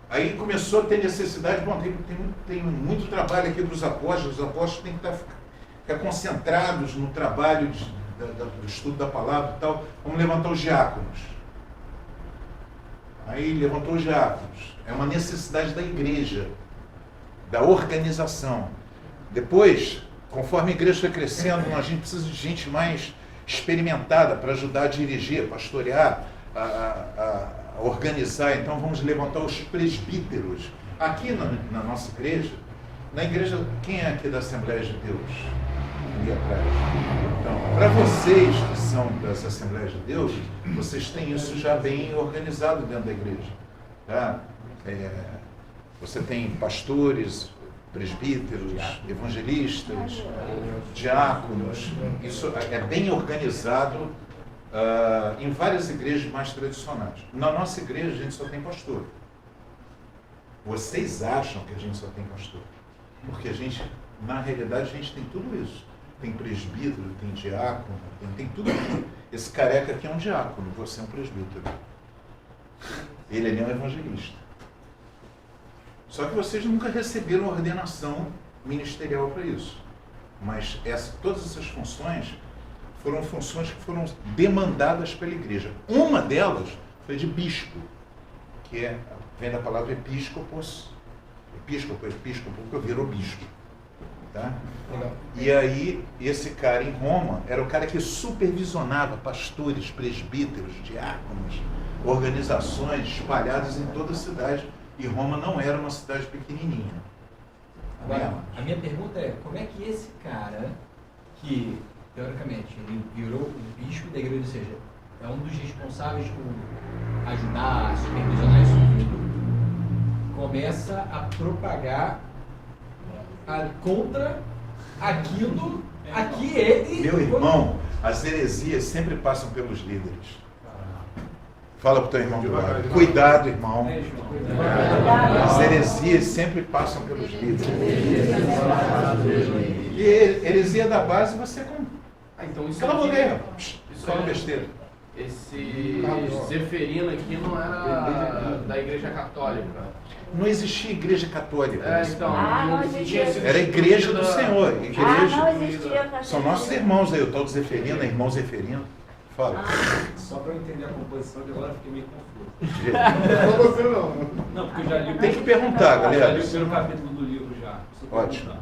Speaker 1: aí começou a ter necessidade, bom, tem muito trabalho aqui dos apóstolos, os apóstolos têm que ficar concentrados no trabalho do estudo da palavra e tal, vamos levantar os diáconos. Aí levantou os diáconos, é uma necessidade da igreja, da organização. Depois, conforme a igreja foi crescendo, a gente precisa de gente mais experimentada para ajudar a dirigir, a pastorear, a organizar. Então vamos levantar os presbíteros. Aqui na nossa igreja, quem é aqui da Assembleia de Deus? Ali atrás. Então, para vocês que são das Assembleias de Deus, vocês têm isso já bem organizado dentro da igreja. Tá? Você tem pastores, presbíteros, evangelistas, diáconos. Isso é bem organizado em várias igrejas mais tradicionais. Na nossa igreja, a gente só tem pastor. Vocês acham que a gente só tem pastor? Porque na realidade, a gente tem tudo isso. Tem presbítero, tem diácono, tem tudo isso. Esse careca aqui é um diácono, você é um presbítero. Ele é um evangelista. Só que vocês nunca receberam ordenação ministerial para isso. Mas todas essas funções foram funções que foram demandadas pela igreja. Uma delas foi de bispo, que vem da palavra episcopos. Episcopo, que virou bispo. Tá? E aí, esse cara em Roma era o cara que supervisionava pastores, presbíteros, diáconos, organizações espalhadas em toda a cidade. E Roma não era uma cidade pequenininha.
Speaker 2: Agora, a minha pergunta é, como é que esse cara, que, teoricamente, ele virou o bispo da igreja, ou seja, é um dos responsáveis por ajudar a supervisionar isso tudo, começa a propagar contra aquilo a que ele...
Speaker 1: Meu irmão, as heresias sempre passam pelos líderes. Fala para o teu irmão do lado. Cuidado, irmão. As heresias sempre passam pelos líderes. E heresia da base você com...
Speaker 6: Então isso
Speaker 1: cala a boca aí,
Speaker 6: isso
Speaker 1: fala besteira.
Speaker 6: Esse Zeferino aqui não era da Igreja Católica.
Speaker 1: Não existia igreja católica.
Speaker 6: Então,
Speaker 3: não existia.
Speaker 1: Era a igreja do Senhor. Igreja.
Speaker 3: Não existia.
Speaker 1: São nossos irmãos aí, o tal do Zeferino, irmão Zeferino. Fala.
Speaker 9: Só para eu entender a composição, que agora eu fiquei meio confuso.
Speaker 5: Não você não.
Speaker 9: Não, porque eu já li...
Speaker 1: Tem que perguntar,
Speaker 9: Eu
Speaker 1: galera.
Speaker 9: já li o primeiro capítulo do livro já.
Speaker 1: Ótimo.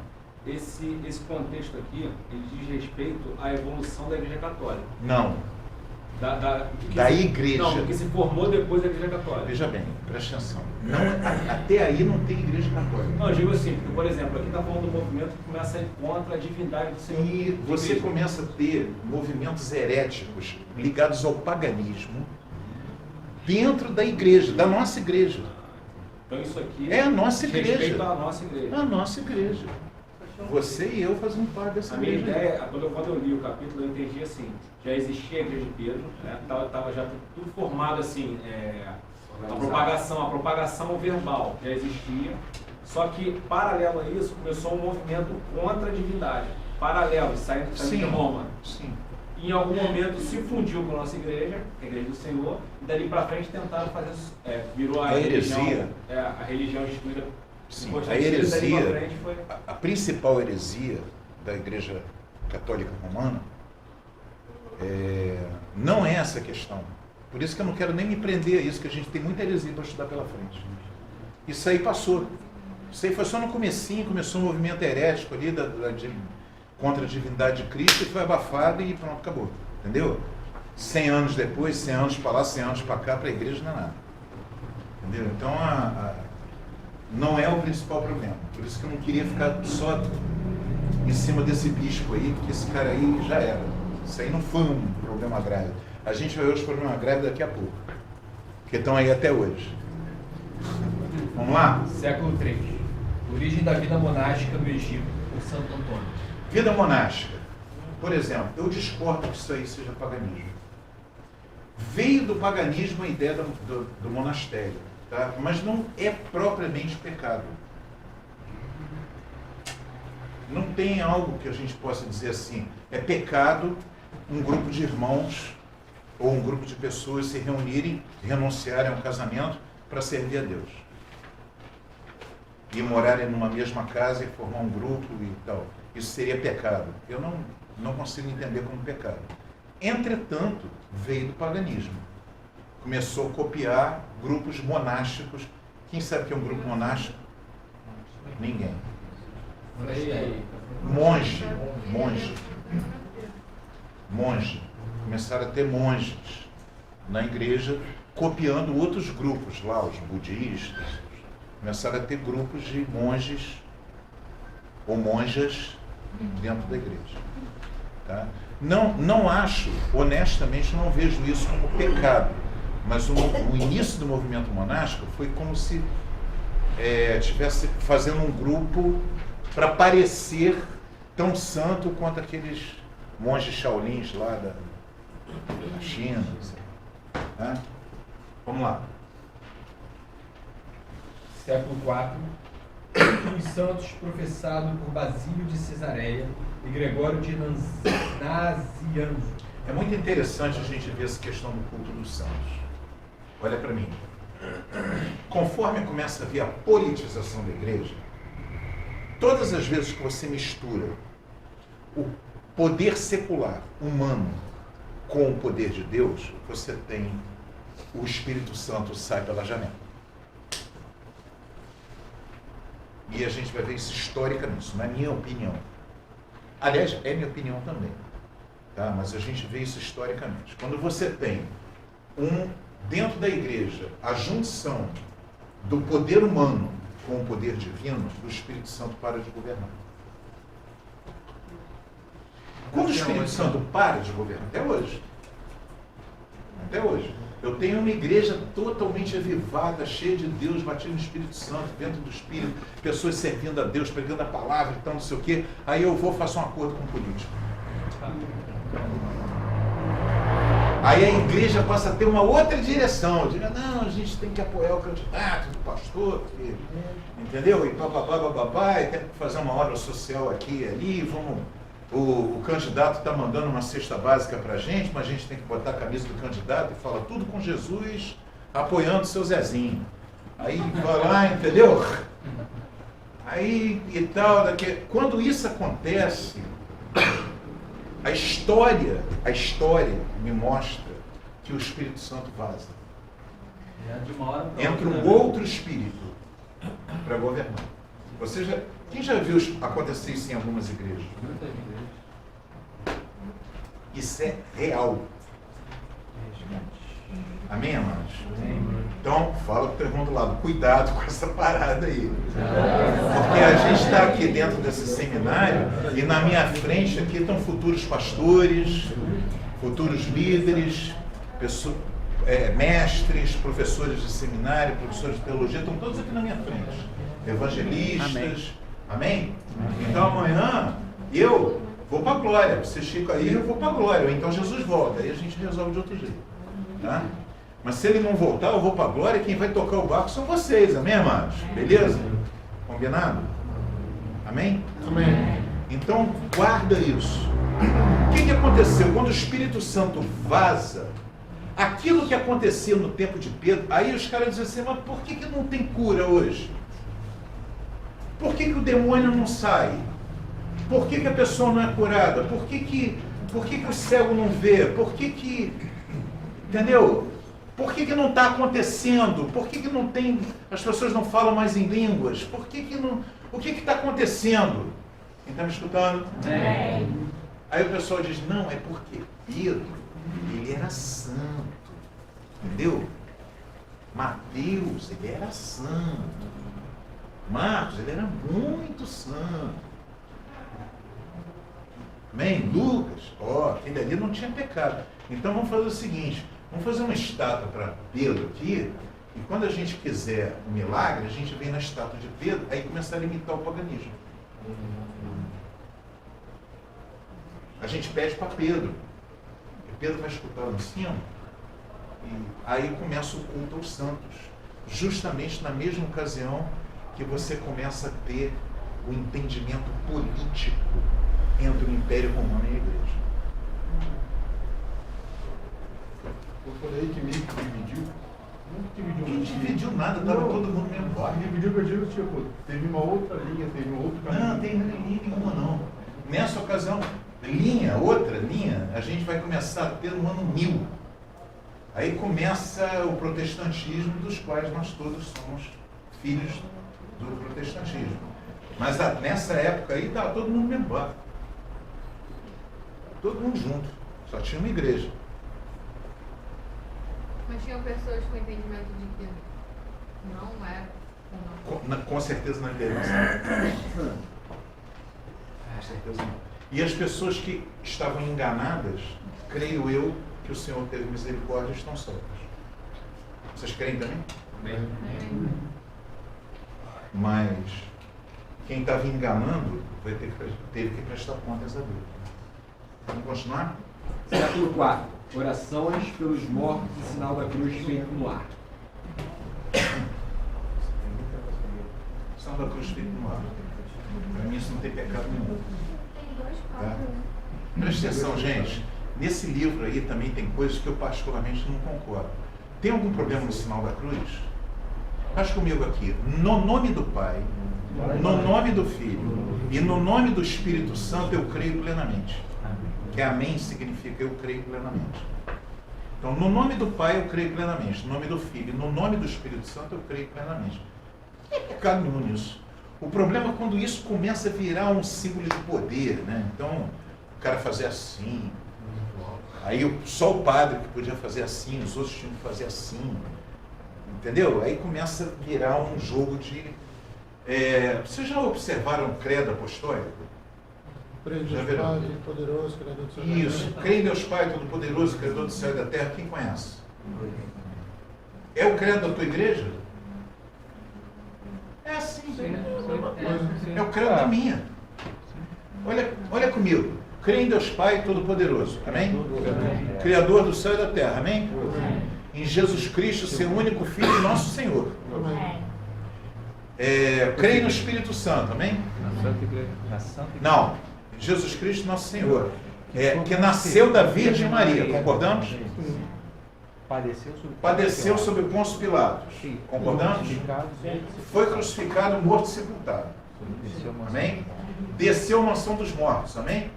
Speaker 9: Esse contexto aqui, ele diz respeito à evolução da Igreja Católica.
Speaker 1: Não. Da igreja.
Speaker 9: Não, que se formou depois da Igreja Católica.
Speaker 1: Veja bem, preste atenção. Não, até aí não tem igreja católica.
Speaker 9: Não, eu digo assim, porque, por exemplo, aqui está falando do movimento que começa a ir contra a divindade do Senhor.
Speaker 1: E você começa a ter movimentos heréticos ligados ao paganismo dentro da igreja, da nossa igreja.
Speaker 9: Então isso aqui
Speaker 1: É a nossa igreja.
Speaker 9: respeito à nossa igreja.
Speaker 1: A nossa igreja. Você e eu fazemos parte dessa
Speaker 9: A minha
Speaker 1: igreja.
Speaker 9: ideia, quando eu li o capítulo, eu entendi assim, já existia a igreja de Pedro, né? Tava já tudo formado assim, a propagação verbal já existia, só que paralelo a isso começou um movimento contra a divindade, paralelo, saindo de Roma.
Speaker 1: Sim.
Speaker 9: E em algum momento se fundiu com a nossa igreja, a igreja do Senhor, e dali para frente tentaram fazer, virou a
Speaker 1: heresia.
Speaker 9: religião, a religião instituída.
Speaker 1: Sim,
Speaker 9: depois
Speaker 1: a
Speaker 9: dali pra
Speaker 1: heresia,
Speaker 9: frente foi...
Speaker 1: a principal heresia da Igreja Católica Romana não é essa questão. Por isso que eu não quero nem me prender a isso, que a gente tem muita heresia para estudar pela frente. Isso aí passou. Isso aí foi só no comecinho, começou um movimento herético ali contra a divindade de Cristo e foi abafado e pronto, acabou. Entendeu? 100 anos depois, 100 anos para lá, 100 anos para cá, para a igreja não é nada. Entendeu? Então, não é o principal problema. Por isso que eu não queria ficar só em cima desse bispo aí, porque esse cara aí já era. Isso aí não foi um problema grave. A gente vai ver os problemas graves daqui a pouco, que estão aí até hoje. Vamos lá?
Speaker 2: Século III. Origem da vida monástica do Egito, por Santo Antônio.
Speaker 1: Vida monástica. Por exemplo, eu discordo que isso aí seja paganismo. Veio do paganismo a ideia do monastério, tá? Mas não é propriamente pecado. Não tem algo que a gente possa dizer assim, é pecado um grupo de irmãos ou um grupo de pessoas se reunirem, renunciarem ao casamento para servir a Deus. E morarem numa mesma casa e formar um grupo e tal. Isso seria pecado. Eu não consigo entender como pecado. Entretanto, veio do paganismo. Começou a copiar grupos monásticos. Quem sabe o que é um grupo monástico? Ninguém. Monge. Começaram a ter monges na igreja, copiando outros grupos lá, os budistas. Começaram a ter grupos de monges ou monjas dentro da igreja. Tá? Não acho, honestamente, não vejo isso como pecado. Mas o início do movimento monástico foi como se estivesse fazendo um grupo para parecer tão santo quanto aqueles monges Shaolins lá da China. Tá? Vamos lá.
Speaker 2: Século IV, os santos professado por Basílio de Cesareia e Gregório de Nazianzo.
Speaker 1: É muito interessante a gente ver essa questão do culto dos santos. Olha para mim. Conforme começa a ver a politização da igreja, todas as vezes que você mistura o poder secular, humano, com o poder de Deus, você tem o Espírito Santo sai pela janela. E a gente vai ver isso historicamente, na minha opinião. Aliás, é minha opinião também. Tá? Mas a gente vê isso historicamente. Quando você tem dentro da igreja a junção do poder humano com o poder divino, o Espírito Santo para de governar. Quando o Espírito Santo para de governar, até hoje, eu tenho uma igreja totalmente avivada, cheia de Deus, batida no Espírito Santo, dentro do Espírito, pessoas servindo a Deus, pregando a palavra, então não sei o quê, aí eu vou faço um acordo com o político. Aí a igreja passa a ter uma outra direção, diga, não, a gente tem que apoiar o candidato, o pastor, entendeu? E papapá, e tem que fazer uma obra social aqui e ali, o candidato está mandando uma cesta básica para a gente, mas a gente tem que botar a camisa do candidato e fala tudo com Jesus, apoiando o seu Zezinho. Aí vai lá, entendeu? Aí e tal, quando isso acontece, a história me mostra que o Espírito Santo vaza. Entra um outro espírito para governar. Quem já viu acontecer isso em algumas igrejas? Isso é real. Amém, amados? Então, fala para o teu irmão do lado, cuidado com essa parada aí. Porque a gente está aqui dentro desse seminário e na minha frente aqui estão futuros pastores, futuros líderes, mestres, professores de seminário, professores de teologia, estão todos aqui na minha frente. Evangelistas. Amém? Então amanhã eu vou para a glória. Você Chico aí, eu vou para a glória. Ou então Jesus volta. Aí a gente resolve de outro jeito. Tá? Mas se ele não voltar, eu vou para a glória. Quem vai tocar o barco são vocês. Amém, amados? Beleza? Combinado? Amém?
Speaker 5: Amém.
Speaker 1: Então guarda isso. O que aconteceu? Quando o Espírito Santo vaza, aquilo que acontecia no tempo de Pedro, aí os caras dizem assim, mas por que não tem cura hoje? Por que o demônio não sai? Por que a pessoa não é curada? Por que o cego não vê? Entendeu? Por que não está acontecendo? Por que não tem, as pessoas não falam mais em línguas? O que está acontecendo? Quem está me escutando? Aí o pessoal diz, não, é porque Pedro, ele era santo. Entendeu? Mateus, ele era santo. Marcos, ele era muito santo. Amém? Lucas, aquele ali não tinha pecado. Então vamos fazer o seguinte, vamos fazer uma estátua para Pedro aqui, e quando a gente quiser um milagre, a gente vem na estátua de Pedro, aí começar a imitar o paganismo. a gente pede para Pedro. E Pedro vai escutar lá no cima. E aí começa o culto aos santos. Justamente na mesma ocasião que você começa a ter o entendimento político entre o Império Romano e a Igreja.
Speaker 5: Eu falei que meio que dividiu.
Speaker 1: Não dividiu nada, estava todo mundo no mesmo barco.
Speaker 5: Dividiu que eu digo, tipo, teve uma outra linha, teve um outro caminho.
Speaker 1: Não, tem linha nenhuma não. Nessa ocasião, outra linha, a gente vai começar a ter no ano 1000. Aí começa o protestantismo, dos quais nós todos somos filhos do protestantismo. Mas nessa época aí estava todo mundo no mesmo barco. Todo mundo junto. Só tinha uma igreja.
Speaker 10: Mas tinham pessoas com entendimento de que não era ou não?
Speaker 1: Com certeza não é Com certeza não. E as pessoas que estavam enganadas, creio eu, que o Senhor teve misericórdia e estão salvas. Vocês creem também?
Speaker 9: Amém.
Speaker 1: Mas quem estava enganando teve que prestar contas a Deus. Vamos continuar?
Speaker 2: Século IV. Orações pelos mortos e sinal da cruz feito no ar.
Speaker 1: Sinal da cruz feito no ar. Para mim isso não tem pecado nenhum. Tá? Presta atenção, gente. Nesse livro aí também tem coisas que eu particularmente não concordo. Tem algum problema no sinal da cruz? Faz comigo aqui. No nome do Pai, no nome do Filho e no nome do Espírito Santo eu creio plenamente. Que amém significa eu creio plenamente. Então, no nome do Pai eu creio plenamente, no nome do Filho, no nome do Espírito Santo eu creio plenamente. Não tem pecado nenhum nisso. O problema é quando isso começa a virar um símbolo de poder, né? Então, o cara fazer assim, aí só o padre que podia fazer assim, os outros tinham que fazer assim, entendeu? Aí começa a virar um jogo de... vocês já observaram o credo apostólico?
Speaker 5: Creio em Deus Pai, Todo-Poderoso, Criador do céu e da terra.
Speaker 1: Isso, creio em Deus Pai, Todo-Poderoso, Criador do céu e da terra. Quem conhece? É o credo da tua igreja? É assim. É o credo da minha. Olha comigo. Creio em Deus Pai, Todo-Poderoso. Amém? Criador do céu e da terra. Amém? Em Jesus Cristo, seu único Filho, nosso Senhor. Creio no Espírito Santo. Amém? Não. Jesus Cristo, nosso Senhor, que nasceu da Virgem Maria, concordamos? Padeceu sob o Pôncio Pilatos, concordamos? Foi crucificado, morto e sepultado, amém? Desceu à mansão dos mortos, amém?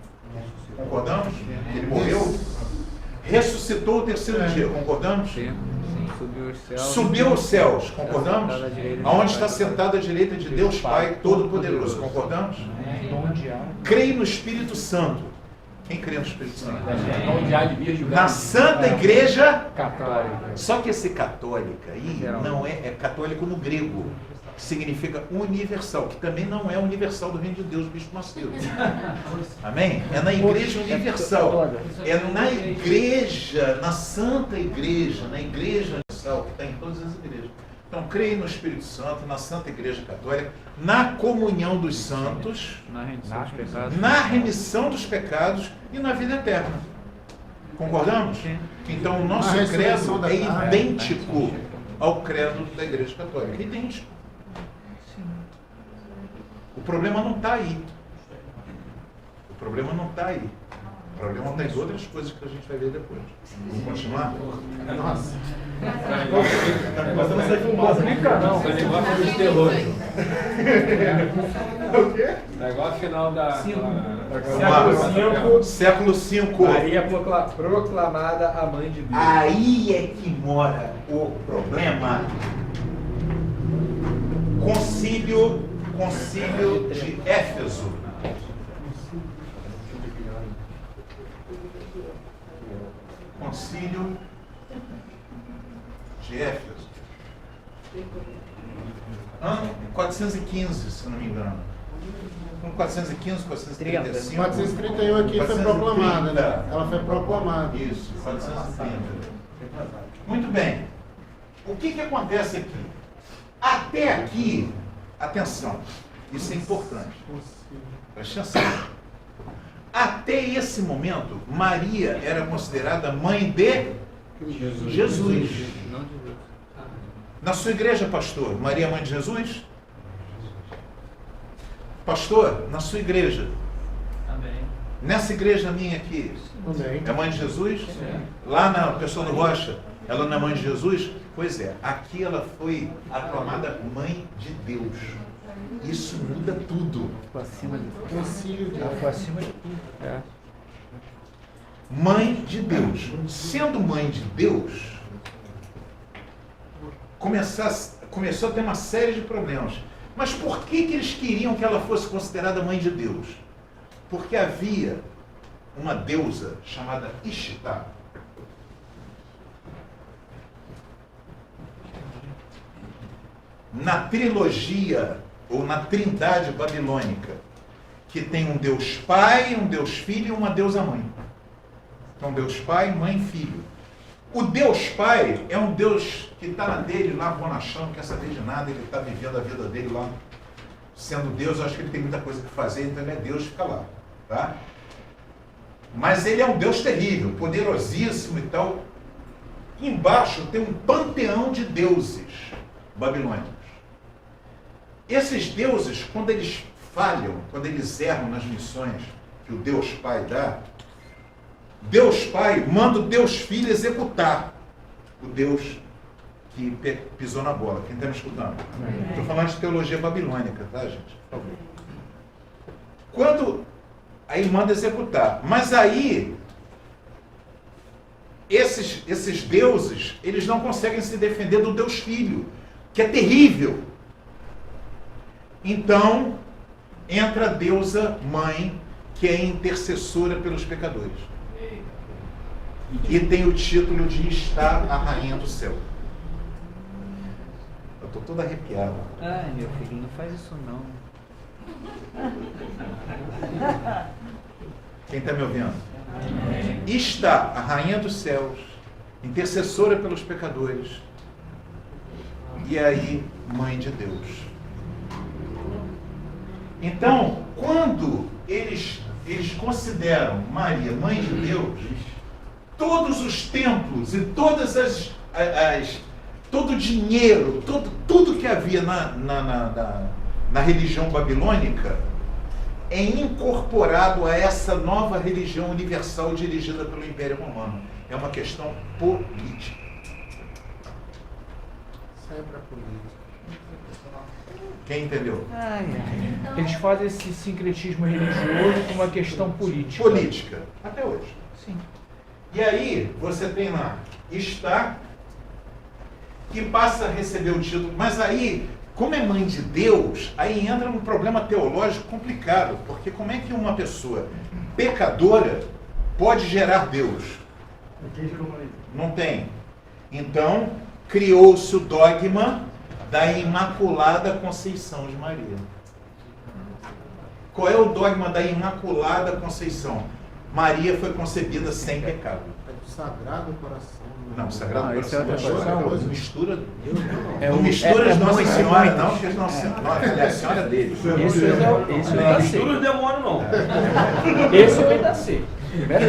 Speaker 1: Concordamos? Ele morreu, ressuscitou o terceiro dia, concordamos? Subiu aos céus, concordamos? Aonde está sentado à direita de Deus Pai Todo-Poderoso, concordamos? Creio no Espírito Santo. Quem crê no Espírito Santo? Na Santa Igreja Católica. Só que esse católica aí não é católico no grego, que significa universal, que também não é universal do reino de Deus, Bispo Macedo. Amém? É na Igreja Universal. É na Igreja, na Santa Igreja, na Igreja Universal, que está em todas as igrejas. Então, creio no Espírito Santo, na Santa Igreja Católica, na comunhão dos santos, na remissão dos pecados e na vida eterna. Concordamos? Então, o nosso credo é idêntico ao credo da Igreja Católica. É idêntico. O problema não está aí. O problema não está aí. O problema está em outras coisas que a gente vai ver depois. Vamos continuar?
Speaker 5: Nossa.
Speaker 9: Não sai fumaça, não. Esse negócio dos terrores.
Speaker 5: O quê?
Speaker 9: Negócio final da...
Speaker 1: Século V.
Speaker 2: Maria proclamada a mãe de Deus.
Speaker 1: Aí é que mora o problema. Concílio de Éfeso. Concílio de Éfeso. Ano 415, se não me engano. 415, 435.
Speaker 5: 431 aqui foi proclamada, né? Ela foi proclamada.
Speaker 1: Isso, 430. Muito bem. O que acontece aqui? Até aqui, atenção, isso é importante. Preste atenção. Até esse momento, Maria era considerada mãe de Jesus. Na sua igreja, pastor, Maria é mãe de Jesus? Pastor, na sua igreja?
Speaker 4: Também.
Speaker 1: Nessa igreja minha aqui, é mãe de Jesus?
Speaker 4: Sim.
Speaker 1: Lá na Pessoa do Rocha, ela não é mãe de Jesus? Pois é, aqui ela foi aclamada mãe de Deus. Isso muda tudo.
Speaker 8: Foi acima de tudo. É.
Speaker 1: Mãe de Deus. Sendo mãe de Deus, começou a ter uma série de problemas. Mas por que eles queriam que ela fosse considerada mãe de Deus? Porque havia uma deusa chamada Ishtar. Na trilogia, ou na trindade babilônica, que tem um Deus Pai, um Deus Filho e uma deusa Mãe. Então, Deus Pai, Mãe e Filho. O Deus Pai é um Deus que está na dele, lá bonachão, não quer saber de nada, ele está vivendo a vida dele lá. Sendo Deus, eu acho que ele tem muita coisa que fazer, então ele é Deus, fica lá. Tá? Mas ele é um Deus terrível, poderosíssimo e tal. Embaixo tem um panteão de deuses babilônicos. Esses deuses, quando eles falham, quando eles erram nas missões que o Deus Pai dá, Deus Pai manda o Deus Filho executar o Deus que pisou na bola. Quem está me escutando? Estou falando de teologia babilônica, tá, gente? Por favor. Quando aí manda executar. Mas aí, esses deuses, eles não conseguem se defender do Deus Filho, que é terrível. Então, entra a deusa mãe, que é intercessora pelos pecadores. E tem o título de Ishtar, a rainha do céu. Eu estou todo arrepiado.
Speaker 8: Ai, meu filho, não faz isso não.
Speaker 1: Quem está me ouvindo? Ishtar, a rainha dos céus, intercessora pelos pecadores. E aí, mãe de Deus. Então, quando eles consideram Maria mãe de Deus, todos os templos e todas todo o dinheiro, tudo que havia na religião babilônica é incorporado a essa nova religião universal dirigida pelo Império Romano. É uma questão política.
Speaker 5: Sempre a política.
Speaker 1: Quem entendeu?
Speaker 11: Eles fazem esse sincretismo religioso com uma questão política.
Speaker 1: Política, até hoje.
Speaker 11: Sim.
Speaker 1: E aí, você tem lá, Ishtar, que passa a receber o título, mas aí, como é mãe de Deus, aí entra um problema teológico complicado, porque como é que uma pessoa pecadora pode gerar Deus? Não tem. Então, criou-se o dogma da Imaculada Conceição de Maria. Qual é o dogma da Imaculada Conceição? Maria foi concebida sem pecado.
Speaker 5: É do Sagrado Coração.
Speaker 1: Não, Sagrado Coração
Speaker 5: Coisa.
Speaker 1: Mistura.
Speaker 8: É
Speaker 1: Não
Speaker 8: o-
Speaker 1: mistura
Speaker 8: é
Speaker 1: as Nossa
Speaker 8: mãe,
Speaker 1: Senhora,
Speaker 8: mãe.
Speaker 1: não, porque as Nossa Senhora é a senhora dele.
Speaker 11: Esse eu
Speaker 7: Mistura os demônios, não.
Speaker 11: Esse eu ainda sei.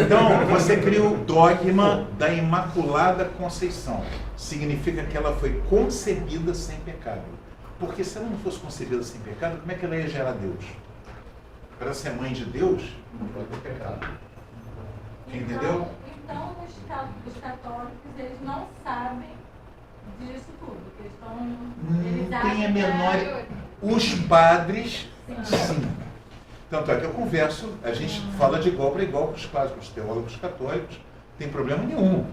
Speaker 1: Então, você cria o dogma da Imaculada Conceição. Significa que ela foi concebida sem pecado. Porque se ela não fosse concebida sem pecado, como é que ela ia gerar Deus? Para ela ser mãe de Deus, não pode ter pecado. Entendeu?
Speaker 10: Então os católicos, eles não sabem disso tudo. Eles
Speaker 1: Não
Speaker 10: acham
Speaker 1: tem a
Speaker 10: que
Speaker 1: menor... Os padres, sim. Tanto é que eu converso, a gente fala de igual para igual com os padres, com os teólogos católicos, não tem problema nenhum.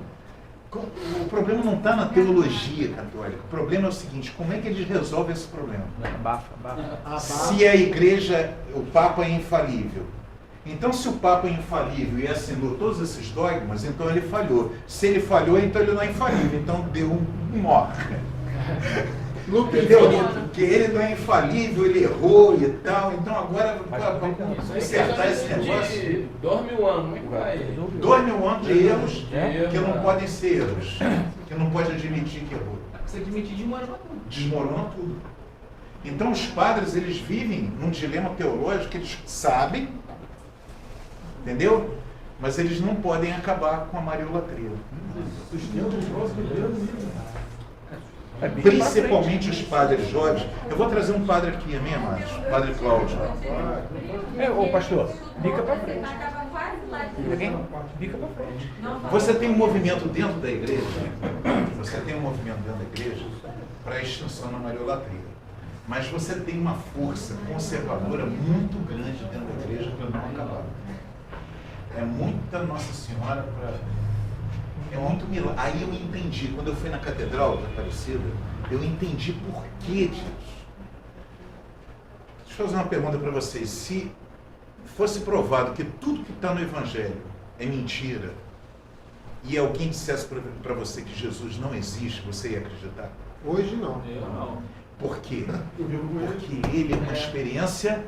Speaker 1: O problema não está na teologia católica, o problema é o seguinte, como é que eles resolvem esse problema?
Speaker 8: Abafa.
Speaker 1: Se a igreja, o Papa é infalível. Então, se o Papa é infalível e assinou todos esses dogmas, então ele falhou. Se ele falhou, então ele não é infalível. Então deu um nó. Entendeu? Porque ele não é infalível, ele errou e tal. Então agora, para consertar esse negócio...
Speaker 6: 2.000 anos, como é que vai?
Speaker 1: 2.000 anos de erros que não podem ser erros. Que não pode admitir que errou.
Speaker 4: Se admitir, desmorona tudo.
Speaker 1: Desmorona tudo. Então os padres, eles vivem num dilema teológico que eles sabem Entendeu? Mas eles não podem acabar com a mariolatria. Principalmente os padres jovens. Eu vou trazer um padre aqui, amém, amados? Padre Cláudio.
Speaker 11: Ô pastor, bica pra frente. Bica pra frente.
Speaker 1: Você tem um movimento dentro da igreja, para a extinção da mariolatria. Mas você tem uma força conservadora muito grande dentro da igreja para não acabar. É muita Nossa Senhora para... É muito milagre. Aí eu entendi, quando eu fui na Catedral da Aparecida, eu entendi por que disso. Deixa eu fazer uma pergunta para vocês. Se fosse provado que tudo que está no Evangelho é mentira, e alguém dissesse para você que Jesus não existe, você ia acreditar?
Speaker 5: Hoje não.
Speaker 1: Por quê? Porque ele é uma experiência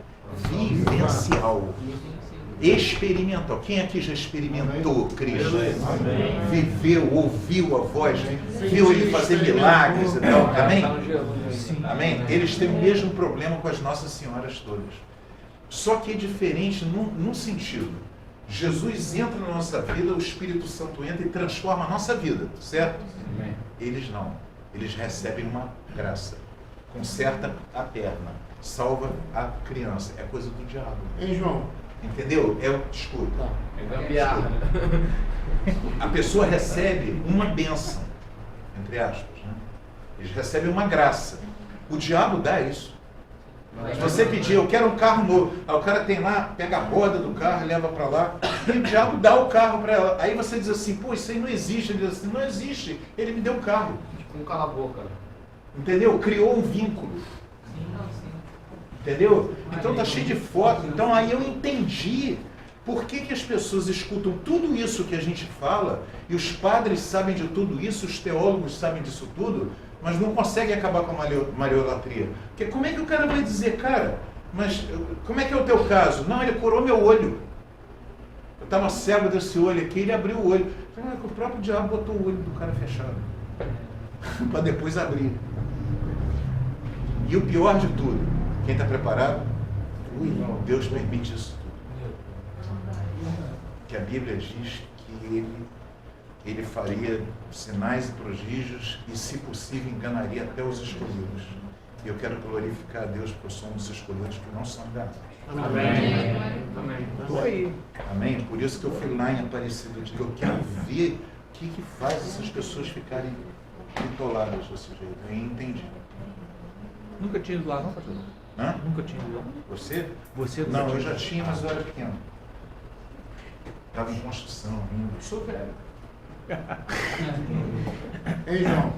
Speaker 1: vivencial. Experimental. Quem aqui já experimentou Cristo? Viveu, ouviu a voz, viu ele fazer milagres e tal. Amém? Amém? Eles têm o mesmo problema com as Nossas Senhoras todas. Só que é diferente num sentido. Jesus entra na nossa vida, o Espírito Santo entra e transforma a nossa vida, certo? Eles não. Eles recebem uma graça. Conserta a perna. Salva a criança. É coisa do diabo.
Speaker 5: Hein, João?
Speaker 1: Entendeu? Escuta.
Speaker 6: É gambiarra.
Speaker 1: A pessoa recebe uma bênção, entre aspas, né? Eles recebem uma graça. O diabo dá isso. Se você pedir, eu quero um carro novo, aí o cara tem lá, pega a roda do carro e leva para lá, e o diabo dá o carro para ela. Aí você diz assim, pô, isso aí não existe. Ele diz assim, não existe, ele me deu um carro.
Speaker 6: Não cala a boca.
Speaker 1: Entendeu? Criou um vínculo. Entendeu? Então tá cheio de foto. Então aí eu entendi por que as pessoas escutam tudo isso que a gente fala, e os padres sabem de tudo isso, os teólogos sabem disso tudo, mas não conseguem acabar com a mariolatria. Porque como é que o cara vai dizer, cara, mas como é que é o teu caso? Não, ele curou meu olho. Eu estava cego desse olho aqui, ele abriu o olho. O próprio diabo botou o olho do cara fechado. Para depois abrir. E o pior de tudo, quem está preparado? Deus permite isso tudo. Que a Bíblia diz que ele faria sinais e prodígios e, se possível, enganaria até os escolhidos. E eu quero glorificar a Deus porque somos escolhidos que não são enganados.
Speaker 6: Amém. Amém.
Speaker 11: Estou aí.
Speaker 1: Amém? Por isso que eu fui lá em Aparecida. Eu quero ver o que faz essas pessoas ficarem bitoladas desse jeito. Eu entendi.
Speaker 11: Nunca tinha ido lá, não, pastor?
Speaker 1: Hã?
Speaker 11: Nunca tinha ido lá.
Speaker 1: Você?
Speaker 11: Você
Speaker 1: não, eu já tinha, mas eu era pequeno. Estava em construção ainda. Eu sou velho.
Speaker 5: Ei, João,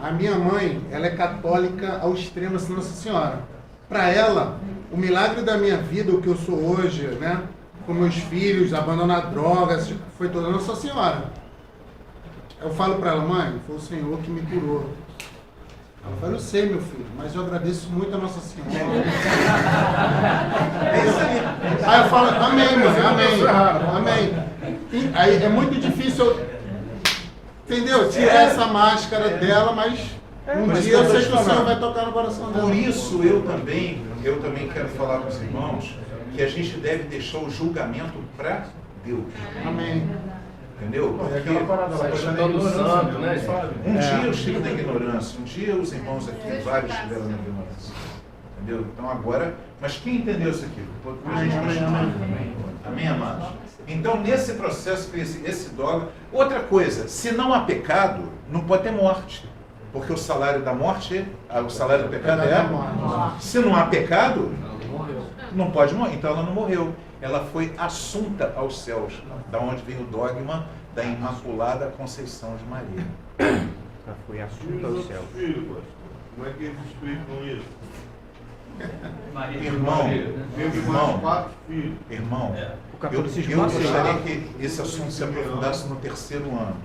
Speaker 5: a minha mãe, ela é católica ao extremo, assim, Nossa Senhora. Para ela, o milagre da minha vida, o que eu sou hoje, né, com meus filhos, abandonar drogas, foi toda Nossa Senhora. Eu falo para ela, mãe, foi o Senhor que me curou. Ela fala, eu sei, meu filho, mas eu agradeço muito a Nossa Senhora.
Speaker 1: É isso aí.
Speaker 5: Aí eu falo, amém, mãe, amém. Aí é muito difícil, entendeu? Tirar essa máscara dela, mas um dia eu sei que o Senhor vai tocar no coração dela.
Speaker 1: Por isso eu também quero falar com os irmãos que a gente deve deixar o julgamento para Deus.
Speaker 5: Amém.
Speaker 1: Entendeu? Porque um dia eu estive na ignorância, um dia os irmãos aqui, vários estiveram na ignorância. Entendeu? Então agora, mas quem entendeu isso aqui? A gente continuar. Amém, amados? Então, nesse processo, esse dogma. Outra coisa, se não há pecado, não pode ter morte. Porque o salário da morte, o salário do pecado é a morte. Se não há pecado, não pode morrer. Então ela não morreu. Ela foi assunta aos céus, da onde vem o dogma da Imaculada Conceição de Maria.
Speaker 11: Ela foi assunta aos céus.
Speaker 5: Como é que eles explicam isso?
Speaker 1: Irmão, eu gostaria que esse assunto se aprofundasse no terceiro ano.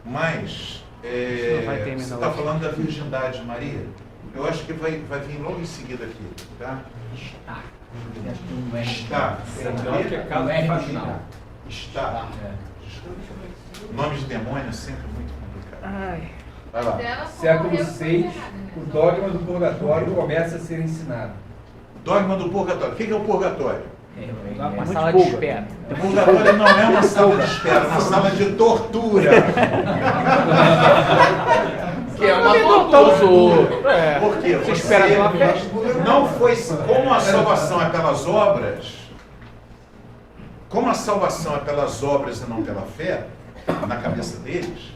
Speaker 1: Mas, você está falando da virgindade de Maria? Eu acho que vai vir logo em seguida aqui, tá? Está. Está. Nome de demônio é sempre muito complicado. Vai lá.
Speaker 12: Século VI, o dogma do purgatório começa a ser ensinado.
Speaker 1: Dogma do purgatório. O que é o purgatório?
Speaker 11: Uma sala de espera.
Speaker 1: O purgatório não é uma sala de espera, é uma sala de tortura.
Speaker 6: Que é uma tortura.
Speaker 1: Por quê?
Speaker 11: Você espera pela festa.
Speaker 1: Não foi. Como a salvação é pelas obras, como a salvação é pelas obras e não pela fé, na cabeça deles,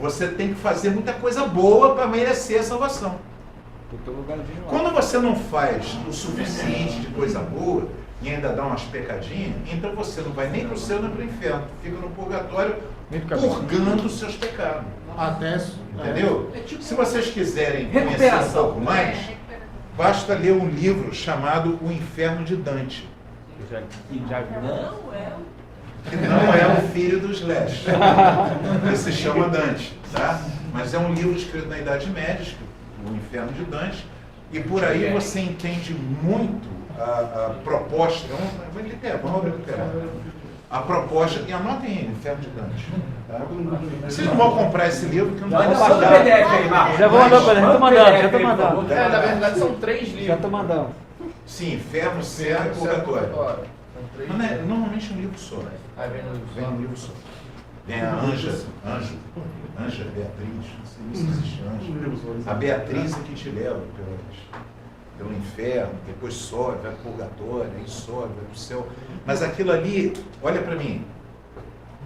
Speaker 1: você tem que fazer muita coisa boa para merecer a salvação. Quando você não faz o suficiente de coisa boa e ainda dá umas pecadinhas, então você não vai nem para o céu nem para o inferno. Fica no purgatório purgando os seus pecados.
Speaker 5: Até
Speaker 1: Entendeu? Se vocês quiserem conhecer um pouco mais, basta ler um livro chamado O Inferno de Dante. Que não é o filho dos Slash. Ele se chama Dante, tá? Mas é um livro escrito na Idade Média, O Inferno de Dante, e por aí você entende muito a proposta. Vamos obra literária. A proposta, e anotem aí, Inferno de Dante. Tá? Vocês não vão comprar esse livro, que não vai dar.
Speaker 8: Já vou mandar para ele, já tô mandando.
Speaker 6: Na verdade são 3 livros.
Speaker 8: Já tô mandando.
Speaker 1: Sim, Inferno, Céu e Purgatório. Mas normalmente é um livro só. Vem um livro só. Vem a Anja, Beatriz, não sei se existe Anja. A Beatriz é que te leva pelo inferno, depois sobe, vai para o purgatório, aí sobe, vai para o céu. Mas aquilo ali, olha para mim,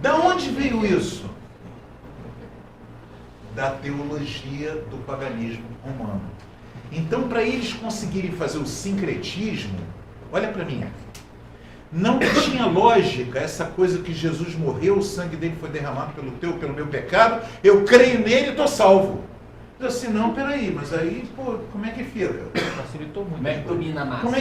Speaker 1: da onde veio isso? Da teologia do paganismo romano. Então, para eles conseguirem fazer o sincretismo, olha para mim, não tinha lógica essa coisa que Jesus morreu, o sangue dele foi derramado pelo meu pecado, eu creio nele e estou salvo. Eu disse assim, não, peraí, mas aí, pô, como é que fica?
Speaker 11: Facilitou muito.
Speaker 4: Como é que domina a massa?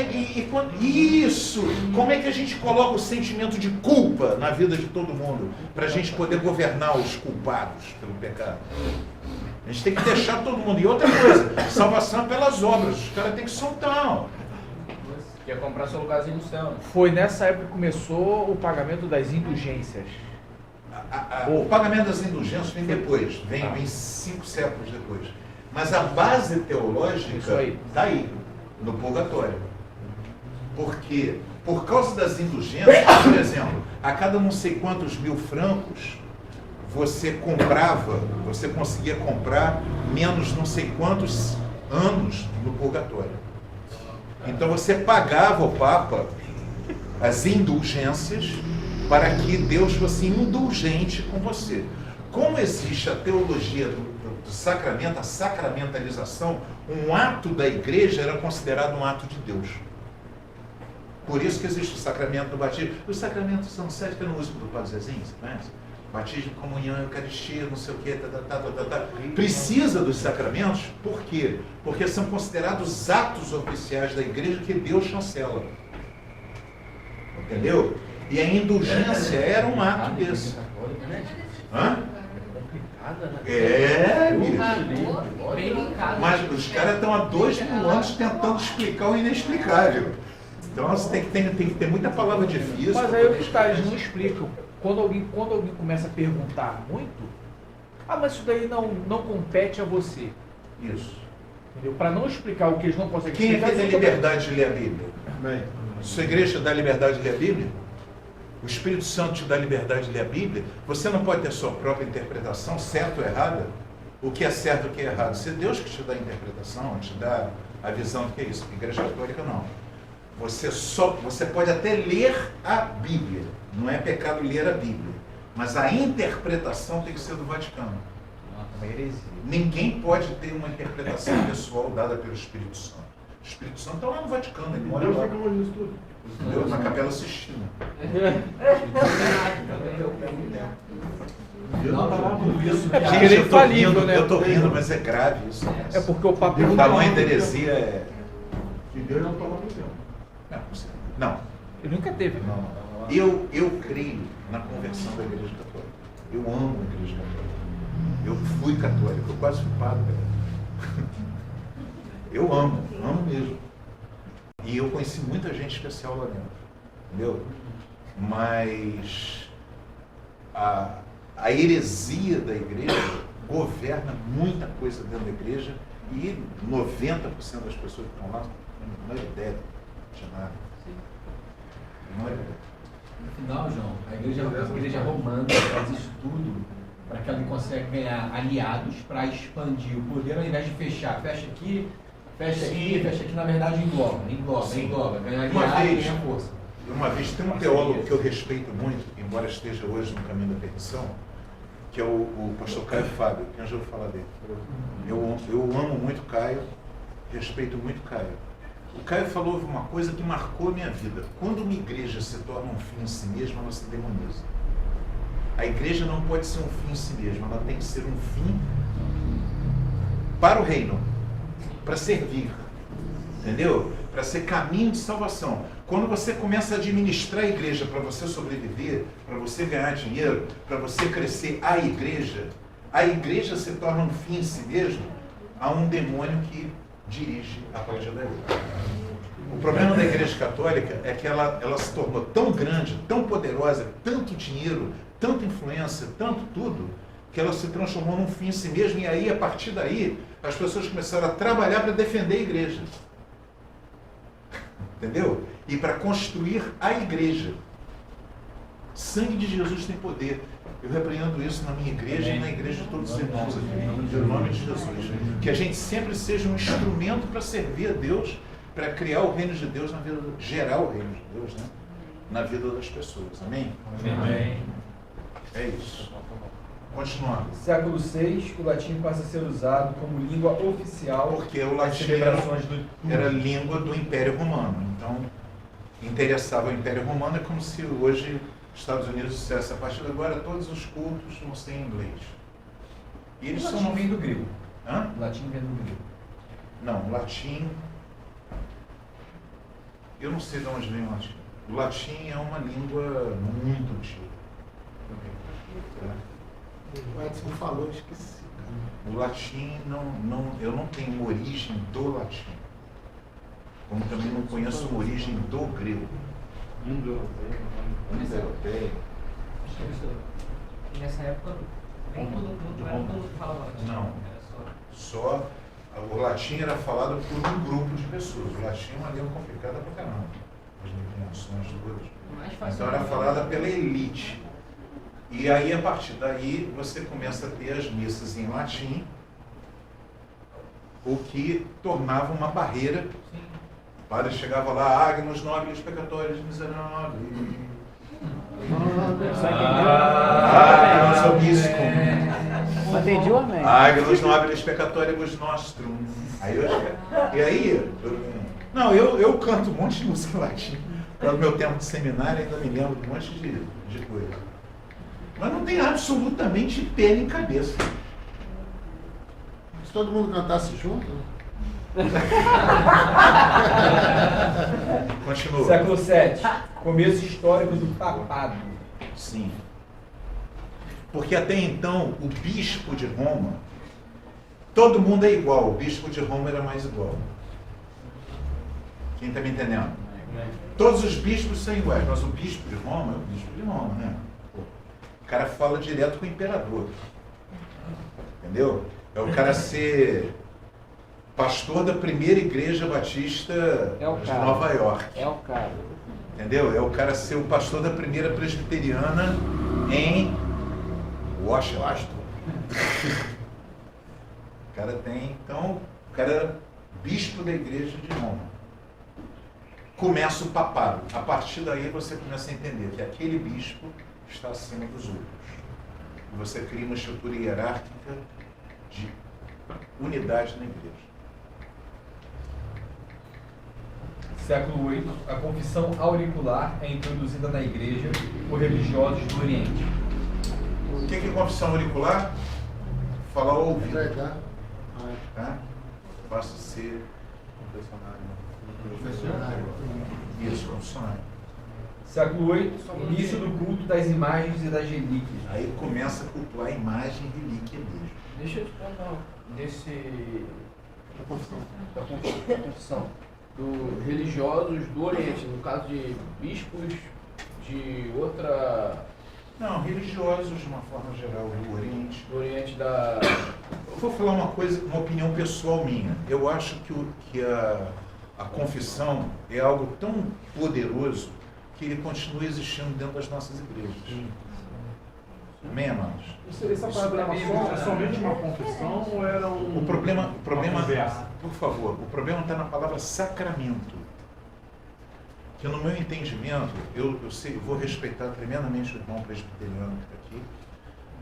Speaker 1: Isso! Como é que a gente coloca o sentimento de culpa na vida de todo mundo, para a gente poder governar os culpados pelo pecado? A gente tem que deixar todo mundo. E outra coisa, salvação é pelas obras, os caras têm que soltar.
Speaker 6: Quer comprar seu lugarzinho no céu. Né?
Speaker 11: Foi nessa época que começou o pagamento das indulgências.
Speaker 1: O pagamento das indulgências vem depois, vem 5 séculos depois. Mas a base teológica está aí, no purgatório. Porque, por causa das indulgências, por exemplo, a cada não sei quantos mil francos, você conseguia comprar menos não sei quantos anos no purgatório. Então você pagava ao Papa as indulgências para que Deus fosse indulgente com você. Como existe a teologia do sacramento, a sacramentalização, um ato da igreja era considerado um ato de Deus. Por isso que existe o sacramento do batismo. Os sacramentos são 7 que eu não uso do Padre Zezinho, você conhece? Batismo, comunhão, eucaristia, não sei o quê, Precisa dos sacramentos, por quê? Porque são considerados atos oficiais da igreja que Deus chancela. Entendeu? E a indulgência era um ato desse. Hã? Bicho. Mas os caras estão há 2000 anos tentando explicar o inexplicável. Então você tem que ter muita palavra difícil.
Speaker 11: Mas aí os caras não explicam. Quando alguém começa a perguntar muito, mas isso daí não compete a você.
Speaker 1: Isso.
Speaker 11: Entendeu? Para não explicar o que eles não conseguem
Speaker 1: Quem
Speaker 11: explicar.
Speaker 1: Quem tem liberdade de ler a Bíblia? Bem. Sua igreja dá liberdade de ler a Bíblia? O Espírito Santo te dá liberdade de ler a Bíblia? Você não pode ter sua própria interpretação, certa ou errada? O que é certo e o que é errado? Se é Deus que te dá a interpretação, te dá a visão do que é isso. Igreja católica não. Você pode até ler a Bíblia. Não é pecado ler a Bíblia. Mas a interpretação tem que ser do Vaticano. Ninguém pode ter uma interpretação pessoal dada pelo Espírito Santo. O Espírito Santo está lá no Vaticano, ele mora lá. Deus na Capela Sistina.
Speaker 11: Gente,
Speaker 1: eu tô rindo, mas é grave isso.
Speaker 11: É porque o Papa...
Speaker 1: O tamanho da heresia é...
Speaker 5: Que Deus não toma tempo.
Speaker 1: Não.
Speaker 11: Ele nunca teve.
Speaker 1: Não. Eu creio na conversão da Igreja Católica. Eu amo a Igreja Católica. Eu fui católico, eu quase fui padre. Eu amo mesmo. E eu conheci muita gente especial lá dentro, entendeu? Mas a heresia da igreja governa muita coisa dentro da igreja e 90% das pessoas que estão lá não têm a menor ideia de nada.
Speaker 2: No final, João, a igreja romana faz isso tudo para que ela consiga ganhar aliados para expandir o poder, ao invés de fechar. Fecha aqui, fecha aqui, na verdade engloba, ganha aliados, ganha força.
Speaker 1: Uma vez tem um teólogo que eu respeito muito, embora esteja hoje no caminho da perdição, que é o pastor Caio Fábio. Quem já ouviu falar dele? Eu amo muito Caio, respeito muito Caio. O Caio falou uma coisa que marcou a minha vida. Quando uma igreja se torna um fim em si mesma, ela se demoniza. A igreja não pode ser um fim em si mesma, ela tem que ser um fim para o reino, para servir, entendeu? Para ser caminho de salvação. Quando você começa a administrar a igreja para você sobreviver, para você ganhar dinheiro, para você crescer a igreja se torna um fim em si mesmo, há um demônio que dirige a partir daí. O problema da igreja católica é que ela se tornou tão grande, tão poderosa, tanto dinheiro, tanta influência, tanto tudo, que ela se transformou num fim em si mesma, e aí, a partir daí, as pessoas começaram a trabalhar para defender a igreja. Entendeu? E para construir a igreja. Sangue de Jesus tem poder. Eu repreendo isso na minha igreja e na igreja de todos os irmãos aqui, em nome de Jesus. Que a gente sempre seja um instrumento para servir a Deus, para criar o reino de Deus na vida, gerar o reino de Deus, né? Na vida das pessoas. Amém?
Speaker 2: Amém.
Speaker 1: É isso. Continuando.
Speaker 13: Século VI, o latim passa a ser usado como língua oficial.
Speaker 1: Porque o latim era língua do Império Romano. Então, interessava o Império Romano. É como se hoje os Estados Unidos dissesse: a partir de agora todos os cultos vão ser em inglês. E eles
Speaker 2: o latim vem do grego.
Speaker 1: Hã?
Speaker 2: O latim vem do grego.
Speaker 1: Não, o latim... Eu não sei de onde vem o latim. O latim é uma língua muito antiga.
Speaker 5: O Edson falou, esqueci.
Speaker 1: O latim, eu não tenho uma origem do latim. Como também não conheço uma origem do grego. Indo-europeia.
Speaker 4: Nessa época, nem todo mundo falava latim.
Speaker 1: Não. Só o latim era falado por um grupo de pessoas. O latim é uma língua complicada pra caramba. As declinações todas. Então era falada pela elite. E aí, a partir daí, você começa a ter as missas em latim, o que tornava uma barreira. O padre chegava lá: Agnus nobilis peccatoribus miserere. Agnus obiscum.
Speaker 8: Entendi o amém.
Speaker 1: Agnus nobilis peccatoribus nostrum. Eu canto um monte de música em latim. No meu tempo de seminário, ainda me lembro de um monte de coisa. Mas não tem absolutamente pé nem cabeça.
Speaker 5: Se todo mundo cantasse junto...
Speaker 1: Continua.
Speaker 13: Século VII, começo histórico do papado.
Speaker 1: Sim. Porque até então, o bispo de Roma, todo mundo é igual, o bispo de Roma era mais igual. Quem está me entendendo? Todos os bispos são iguais, mas o bispo de Roma é o bispo de Roma, né? O cara fala direto com o imperador. Entendeu? É o cara ser pastor da primeira igreja batista de Nova York.
Speaker 8: É o cara.
Speaker 1: Entendeu? É o cara ser o pastor da primeira presbiteriana em Washington. O cara tem, então, o cara era bispo da igreja de Roma. Começa o papado. A partir daí você começa a entender que aquele bispo está acima dos outros. E você cria uma estrutura hierárquica de unidade na igreja.
Speaker 13: Século VIII, a confissão auricular é introduzida na igreja por religiosos do Oriente.
Speaker 1: O que é confissão auricular? Falar ao ouvido. Tá? Passa a ser confessionário. Isso, confessionário.
Speaker 13: Século VIII, início do culto das imagens e das relíquias.
Speaker 1: Aí começa a cultuar a imagem e relíquia mesmo.
Speaker 6: Deixa eu te perguntar da confissão dos religiosos do Oriente, no caso de bispos de outra...
Speaker 1: Não, religiosos de uma forma geral do Oriente.
Speaker 6: Do Oriente da...
Speaker 1: Eu vou falar uma coisa, uma opinião pessoal minha. Eu acho que a confissão é algo tão poderoso que ele continue existindo dentro das nossas igrejas. Amém, amados?
Speaker 11: Essa palavra é somente uma confissão ou era um...
Speaker 1: O problema por favor, o problema está na palavra sacramento. Que no meu entendimento, eu vou respeitar tremendamente o irmão presbiteriano que está aqui,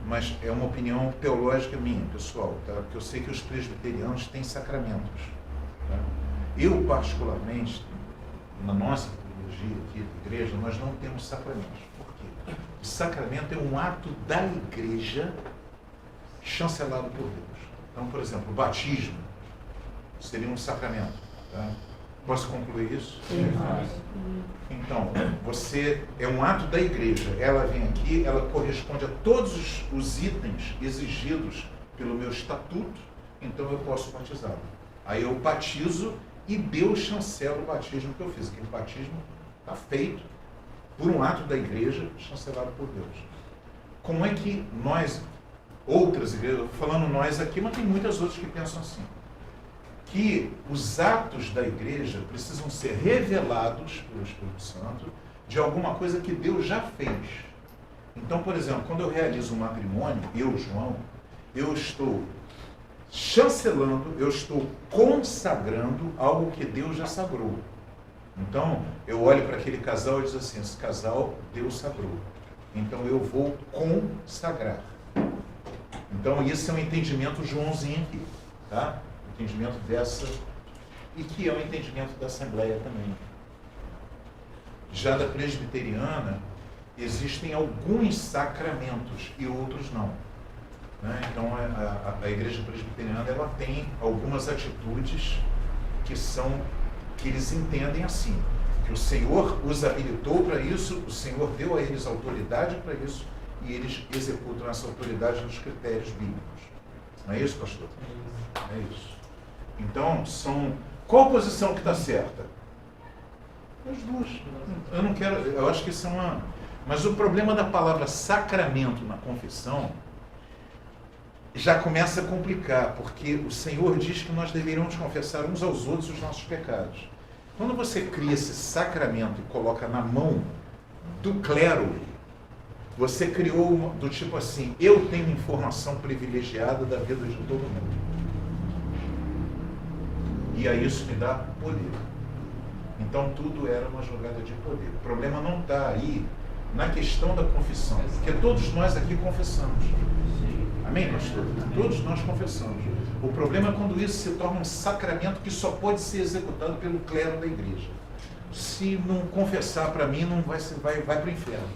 Speaker 1: mas é uma opinião teológica minha, pessoal, tá? Porque eu sei que os presbiterianos têm sacramentos. Tá? Eu, particularmente, na nossa teologia aqui da igreja, nós não temos sacramentos. Por quê? O sacramento é um ato da igreja chancelado por Deus. Então, por exemplo, o batismo seria um sacramento. Tá? Posso concluir isso? Sim. Então, você é um ato da igreja. Ela vem aqui, ela corresponde a todos os itens exigidos pelo meu estatuto, então eu posso batizá-lo. Aí eu batizo e Deus chancela o batismo que eu fiz. Aquele batismo está feito por um ato da igreja chancelado por Deus. Como é que nós, outras igrejas, falando nós aqui, mas tem muitas outras que pensam assim, que os atos da igreja precisam ser revelados pelo Espírito Santo de alguma coisa que Deus já fez. Então, por exemplo, quando eu realizo um matrimônio, eu, João, eu estou chancelando, eu estou consagrando algo que Deus já sagrou. Então, eu olho para aquele casal e digo assim, esse casal Deus sagrou. Então, eu vou consagrar. Então, esse é um entendimento Joãozinho aqui, tá? Entendimento dessa, e que é o entendimento da Assembleia também. Já da presbiteriana, existem alguns sacramentos e outros não. Né? Então, a igreja presbiteriana ela tem algumas atitudes que eles entendem assim, que o Senhor os habilitou para isso, o Senhor deu a eles autoridade para isso, e eles executam essa autoridade nos critérios bíblicos. Não é isso, pastor? É isso. Então, qual a posição que está certa? As duas. Eu não quero, eu acho que isso é uma... Mas o problema da palavra sacramento na confissão já começa a complicar, porque o Senhor diz que nós deveríamos confessar uns aos outros os nossos pecados. Quando você cria esse sacramento e coloca na mão do clero, você criou do tipo assim, eu tenho informação privilegiada da vida de todo mundo. E aí isso me dá poder. Então tudo era uma jogada de poder. O problema não está aí na questão da confissão, porque todos nós aqui confessamos. Amém, pastor? Todos nós confessamos. O problema é quando isso se torna um sacramento que só pode ser executado pelo clero da igreja. Se não confessar para mim, não vai para o inferno.